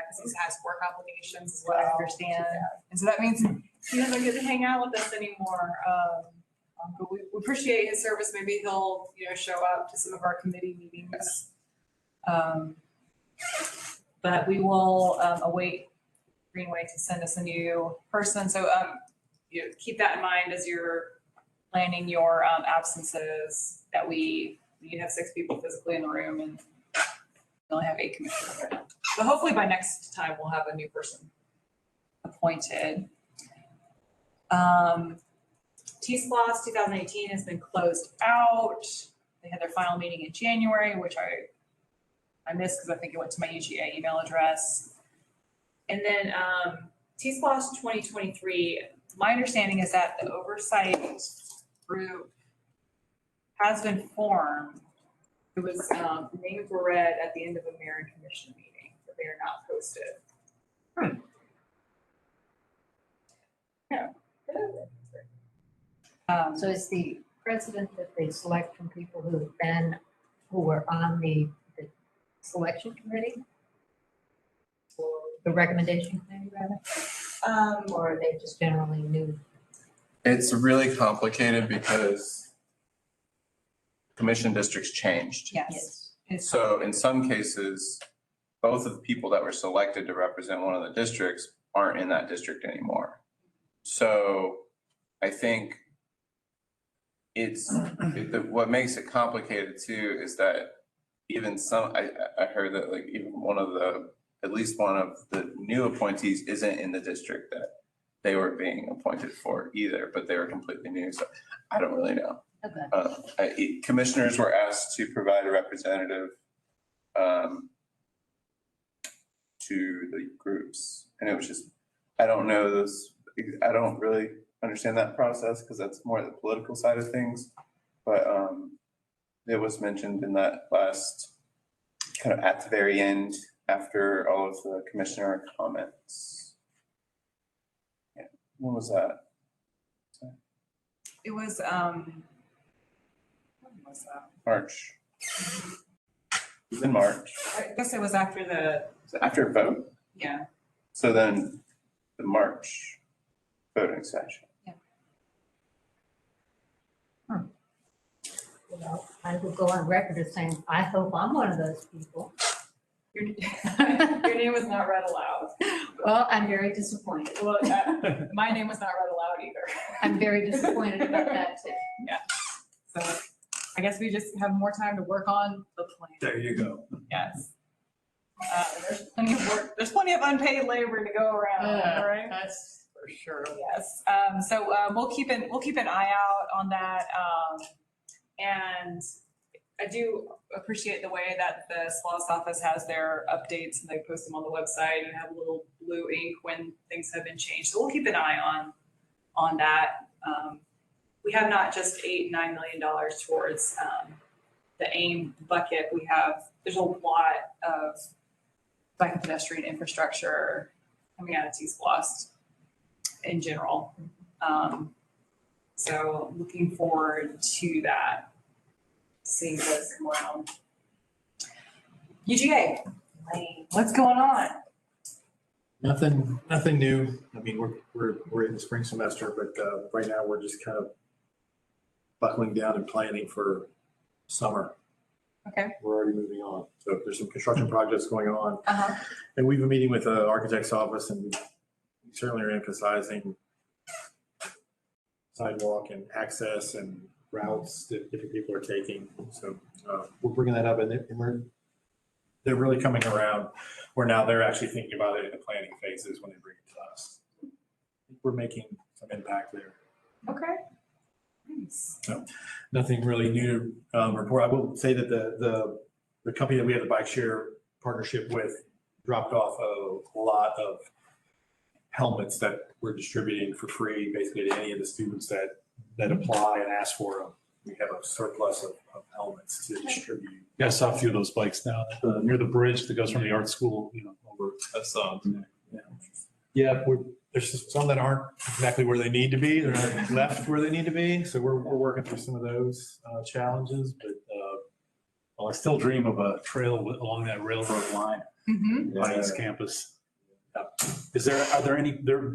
because he has work obligations, is what I understand. And so that means he doesn't get to hang out with us anymore. But we appreciate his service. Maybe he'll, show up to some of our committee meetings. But we will await Greenway to send us a new person. So keep that in mind as you're planning your absences, that we have 6 people physically in the room and we only have 8 commissioners right now. So hopefully by next time, we'll have a new person appointed. T-SPLOS 2018 has been closed out. They had their final meeting in January, which I missed because I think it went to my UGA email address. And then T-SPLOS 2023, my understanding is that the oversight group has been formed. It was, names were read at the end of a mayor and commission meeting, but they are not posted. Yeah. So it's the president that they select from people who were on the selection committee? Or the recommendation committee rather? Or are they just generally new? It's really complicated because commission districts changed. Yes. So in some cases, both of the people that were selected to represent one of the districts aren't in that district anymore. So I think what makes it complicated too is that even I heard that like even at least one of the new appointees isn't in the district that they were being appointed for either, but they were completely new. So I don't really know. Okay. Commissioners were asked to provide a representative to the groups, and it was just, I don't know those, I don't really understand that process because that's more the political side of things, but it was mentioned in that last, kind of at the very end, after all of the commissioner comments. Yeah, when was that? It was, when was that? March. It was in March. I guess it was after After a vote? yeah. So then the March voting session. Well, I will go on record as saying, I hope I'm one of those people. Your name was not read aloud. Well, I'm very disappointed. Well, my name was not read aloud either. I'm very disappointed about that too. Yeah. So I guess we just have more time to work on the plan. There you go. Yes. There's plenty of work. There's plenty of unpaid labor to go around, right? That's for sure. Yes. So we'll keep an eye out on that. And I do appreciate the way that the SLOS office has their updates and they post them on the website and have a little blue ink when things have been changed. So we'll keep an eye on that. We have not just $8-9 million towards the AIM bucket. There's a lot of bike and pedestrian infrastructure coming out of T-SPLOS in general. So looking forward to that. Seeing those come around. UGA, what's going on? Nothing new. I mean, we're in the spring semester, but right now we're just kind of buckling down and planning for summer. Okay. We're already moving on. So there's some construction projects going on. Uh-huh. And we've been meeting with the architect's office and we certainly are emphasizing sidewalk and access and routes that different people are taking. So we're bringing that up and they're really coming around where now they're actually thinking about it in the planning phases when they bring it to us. We're making some impact there. Okay. Nice. So nothing really new to report. I will say that the company that we have the bike share partnership with dropped off a lot of helmets that we're distributing for free, basically to any of the students that apply and ask for them. We have a surplus of helmets to distribute. Yeah, I saw a few of those bikes now, near the bridge that goes from the art school, over. I saw them. Yeah, there's just some that aren't exactly where they need to be. They're not left where they need to be. So we're working through some of those challenges, but Well, I still dream of a trail along that railroad line on East Campus. Are there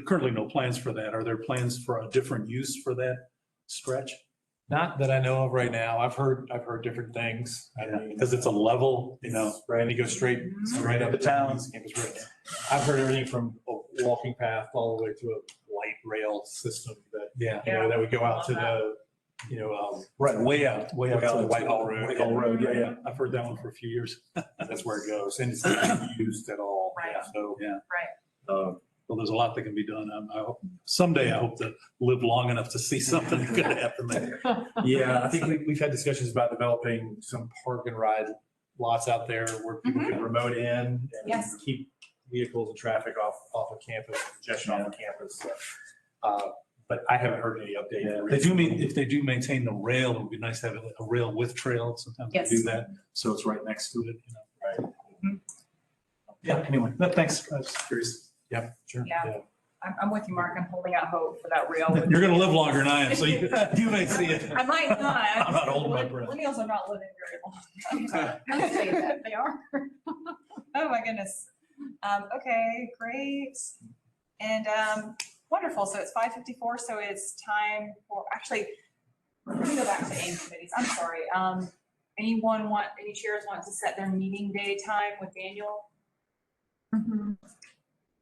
currently no plans for that? Are there plans for a different use for that stretch? not that I know of right now. I've heard different things. I mean, Because it's a level, right, and you go straight up to town. I've heard everything from a walking path all the way to a light rail system that, Yeah. that would go out to the, Right, way out to the Whitehall Road. Whitehall Road, yeah. I've heard that one for a few years. That's where it goes, and it's not used at all. Right. So, Yeah. Right. well, there's a lot that can be done. Someday I hope to live long enough to see something good happen there. Yeah, I think we've had discussions about developing some park and ride lots out there where people can remote in and Yes. keep vehicles and traffic off of campus, congestion off of campus. But I haven't heard any update. If they do maintain the rail, it would be nice to have a rail with trail. Sometimes they Yes. do that, so it's right next to it, Right. Yeah, anyway, no, thanks. I was curious. Yeah, sure. Yeah. I'm with you, Mark. I'm holding out hope for that rail. You're gonna live longer than I am, so you may see it. I might not. I'm not holding my breath. Millennials are not living very long. I say that, they are. Oh, my goodness. Okay, great. And, wonderful. So it's 5:54, so it's time for, actually, let me go back to AIM committees. I'm sorry. Any chairs want to set their meeting day time with Daniel?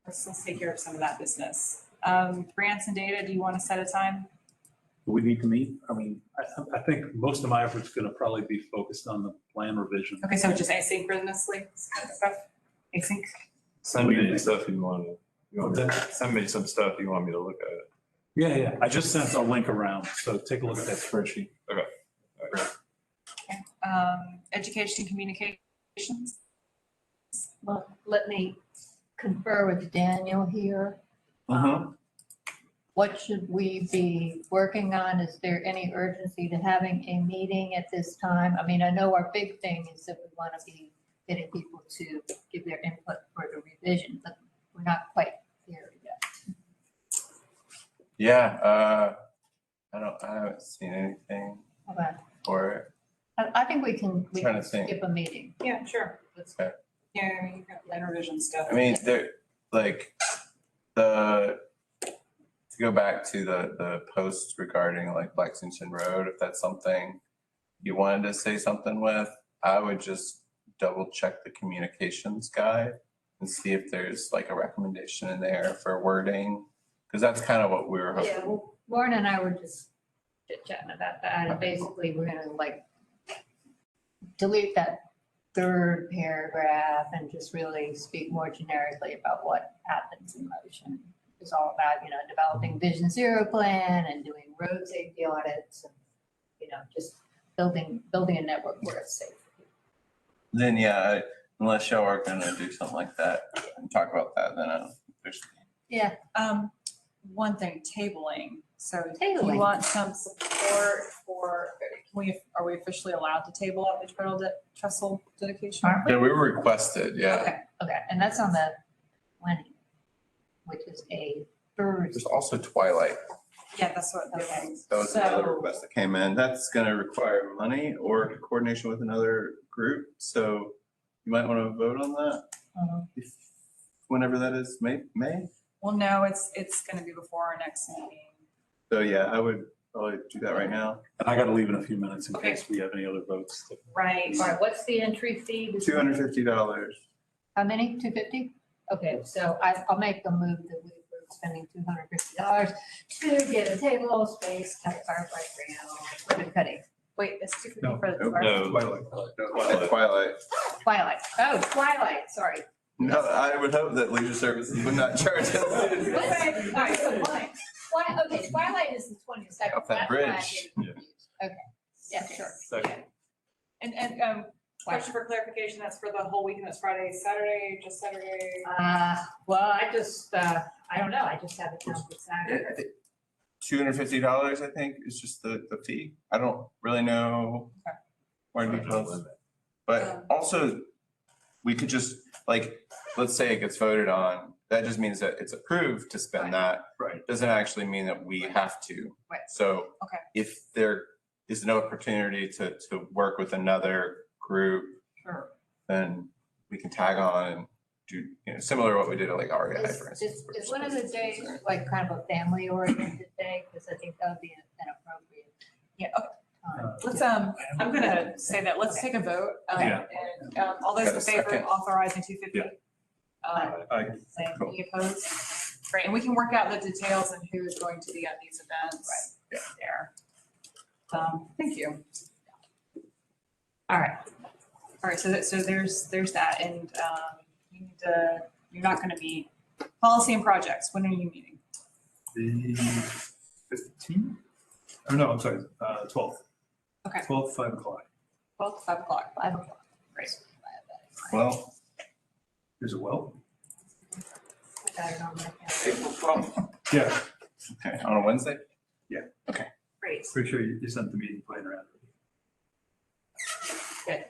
Let's take care of some of that business. Grants and data, do you want to set a time? Do we need to meet? I mean, I think most of my effort's gonna probably be focused on the plan revision. Okay, so just asynchronously stuff? Async? Send me stuff send me some stuff you want me to look at. Yeah, I just sent a link around, so take a look at that spreadsheet. Education communications? Well, let me confer with Daniel here. What should we be working on? Is there any urgency to having a meeting at this time? I mean, I know our big thing is that we want to be getting people to give their input for the revision, but we're not quite there yet. Yeah, I haven't seen anything Okay. for it. I think we can Trying to think. skip a meeting. Yeah, sure. Okay. Yeah, you've got plan revision stuff. I mean, to go back to the post regarding like Lexington Road, if that's something you wanted to say something with, I would just double check the communications guide and see if there's like a recommendation in there for wording, because that's kind of what we were Yeah, hoping. well, Lauren and I were just chit chatting about that, and basically we're gonna like delete that third paragraph and just really speak more generically about what Athens in Motion is all about, developing Vision Zero plan and doing road safety audits and, just building a network where it's safe. Then, yeah, unless y'all are gonna do something like that and talk about that, then I don't think there's. Yeah. One thing, tabling. So do Tabling. you want some support for, are we officially allowed to table up the trestle dedication? Aren't we? Yeah, we were requested, yeah. Okay, and that's on the 20, which is a Thursday. There's also Twilight. Yeah, that's what. Okay. That was another So- request that came in. That's gonna require money or coordination with another group, so you might wanna vote on that. If whenever that is, May? Well, no, it's gonna be before our next meeting. So yeah, I would probably do that right now. And I gotta leave in a few minutes in case we have any other votes. Right. All right, what's the entry fee? $250. How many? 250? Okay, so I'll make the move that we're spending $250 to get a table, space, cut firefly rail, ribbon cutting. Wait, it's 250 No, for the. No. Twilight. Twilight. Oh, Twilight, sorry. No, I would hope that leisure services would not charge us. All right, so okay, Twilight is the 22nd. Off that That's why I bridge. get confused. Okay, yeah, sure. Second. And question for clarification, that's for the whole weekend, that's Friday, Saturday, just Saturday? Well, I don't know, I just have it down for Saturday. $250, I think, is just the fee. I don't really know more details. But also, we could just, let's say it gets voted on, that just means that it's approved to spend that. Right. Doesn't actually mean that we have to. Right. So Okay. if there is no opportunity to work with another group, Sure. then we can tag on and do, similar to what we did at like REI, for instance. Is one of the days like kind of a family oriented day? Because I think that would be an appropriate Yeah, okay. time. Let's, I'm gonna say that, let's take a vote. Yeah. And all those Got in a favor second? of authorizing 250? I- Say, Cool. any opposed? Great, and we can work out the details and who is going to be at these events. Yeah. There. Thank you. All right, so there's that, and you need to, you're not gonna be, policy and projects, when are you meeting? The 15th? Oh, no, I'm sorry, 12th. Okay. 12th, 5 o'clock. 12, 5 o'clock. 5 o'clock. Great. Well, Is it well? Got it on my calendar. April 12th. Yeah, Okay, on a Wednesday? Great, pretty sure you sent the meeting planner out. good.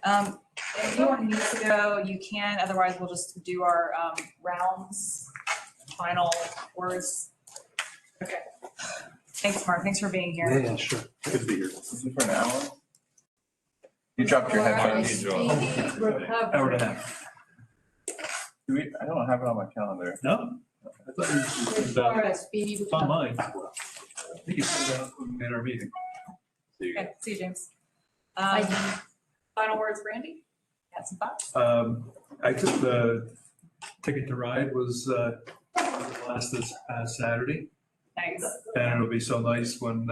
If you want me to go, you can, otherwise we'll just do our rounds, final words. Okay. Thanks, Mark, thanks for being here. Yeah, sure. Good to be here. Is it for an hour? You dropped your headphones. Hour and a half. Do we, I don't have it on my calendar. No? I thought you As said far that. as speedy It's on mine. I think you said that when we had our meeting. Okay, see you, James. I- Final words, Brandy? Got some thoughts? I took the Ticket to Ride was last this past Saturday. Nice. And it'll be so nice when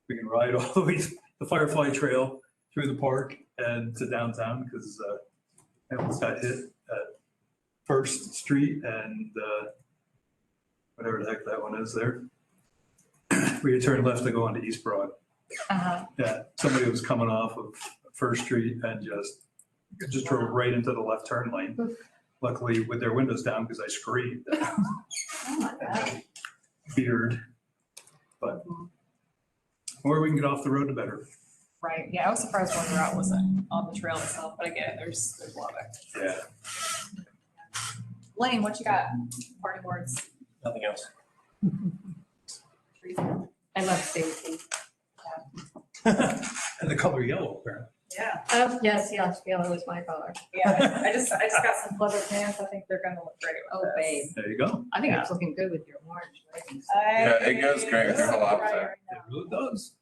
we can ride all the way, the Firefly Trail through the park and to downtown, because I almost got hit at First Street and whatever the heck that one is there. We had turned left to go onto East Broad. Uh-huh. Yeah, somebody was coming off of First Street and just drove right into the left turn lane. Luckily with their windows down, because I screamed. Oh my God. Feared. But the more we can get off the road, the better. Right, yeah, I was surprised one route wasn't on the trail itself, but I get it, there's a lot of it. Yeah. Lane, what you got? Parting words? Nothing else. Teresa? I love safety. And the color yellow, apparently. Yeah, Oh, yes, yellow was my color. yeah, I just got some pleather pants, I think they're gonna look great with Oh, this. babe. There you go. I think it's looking good with your orange leggings. Yeah, it goes great with your whole outfit. Right It now. really does.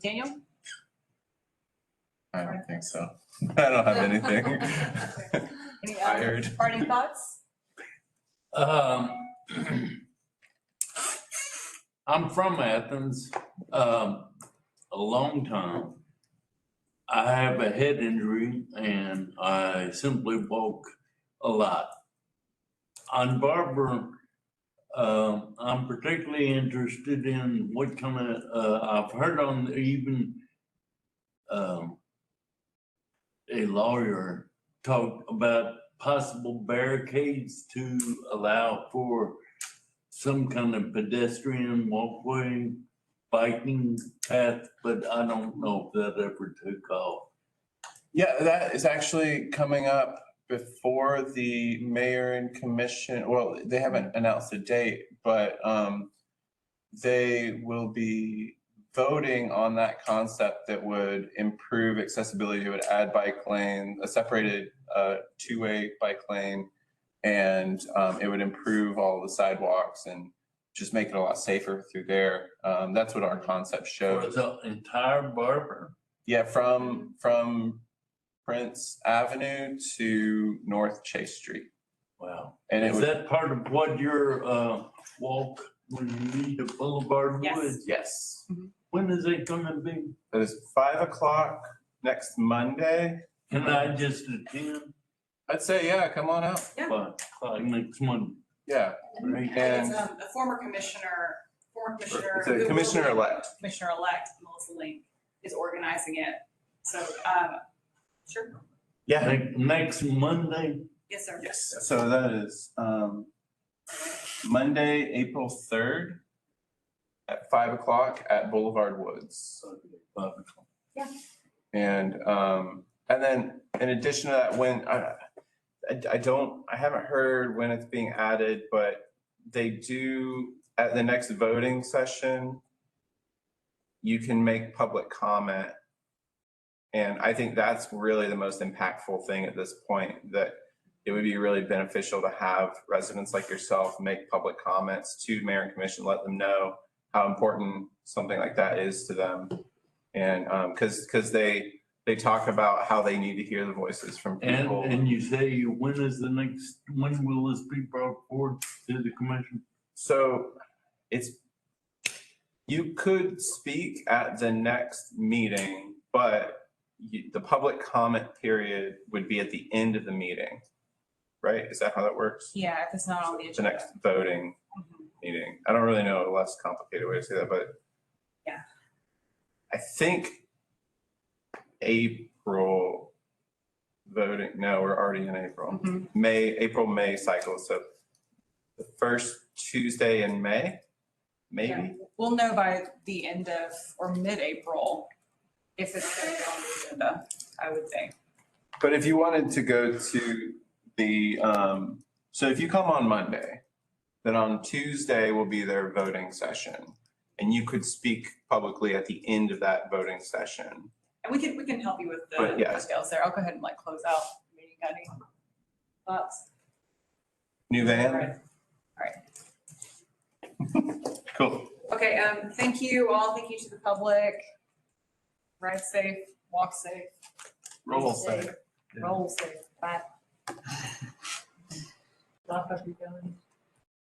Daniel? I don't think so. I don't have anything. Any Tired. parting thoughts? I'm from Athens, a long time. I have a head injury and I simply walk a lot. On Barber, I'm particularly interested in what kind of, I've heard on even, a lawyer talk about possible barricades to allow for some kind of pedestrian walkway, biking path, but I don't know if that ever took off. Yeah, that is actually coming up before the mayor and commission, well, they haven't announced a date, but they will be voting on that concept that would improve accessibility. It would add bike lane, a separated two-way bike lane, and it would improve all the sidewalks and just make it a lot safer through there. That's what our concept For shows. the entire Barber. Yeah, from Prince Avenue to North Chase Street. Wow. And it Is would, that part of what your walk when you need the Boulevard Yes. Woods? yes, When is it gonna be? it is 5 o'clock next Monday. Can I just attend? I'd say, yeah, come on out. Yeah. 5 o'clock next Monday. Yeah, It's and a former commissioner. it's a commissioner-elect. Commissioner-elect, Melissa Link, is organizing it. So, sure. Yeah. Next Monday? Yes, sir. Yes, so that is Monday, April 3rd at 5 o'clock at Boulevard Woods. 5 o'clock. And then in addition to that, when I haven't heard when it's being added, but they do, at the next voting session, you can make public comment. And I think that's really the most impactful thing at this point, that it would be really beneficial to have residents like yourself make public comments to mayor and commission, let them know how important something like that is to them. And because they they talk about how they need to hear the voices from people. And you say, when will this be brought forward to the commission? So you could speak at the next meeting, but the public comment period would be at the end of the meeting, right? Is that how that works? Yeah, if it's not on the The agenda. next voting meeting. I don't really know a less complicated way to say that, but. Yeah. I think April voting, no, we're already in April. Mhm. April-May cycle, so the first Tuesday in May, maybe? Yeah. We'll know by the end of, or mid-April, if it's gonna be on the agenda, I would think. But if you wanted to go to the, so if you come on Monday, then on Tuesday will be their voting session. And you could speak publicly at the end of that voting session. And we can help you with But the yeah. details there. I'll go ahead and like close out. You got any thoughts? New All van? right. All right. Cool. Okay, thank you all. Thank you to the public. Ride safe, walk safe. Roll Stay safe. Roll safe. Bye. Lock up your gun.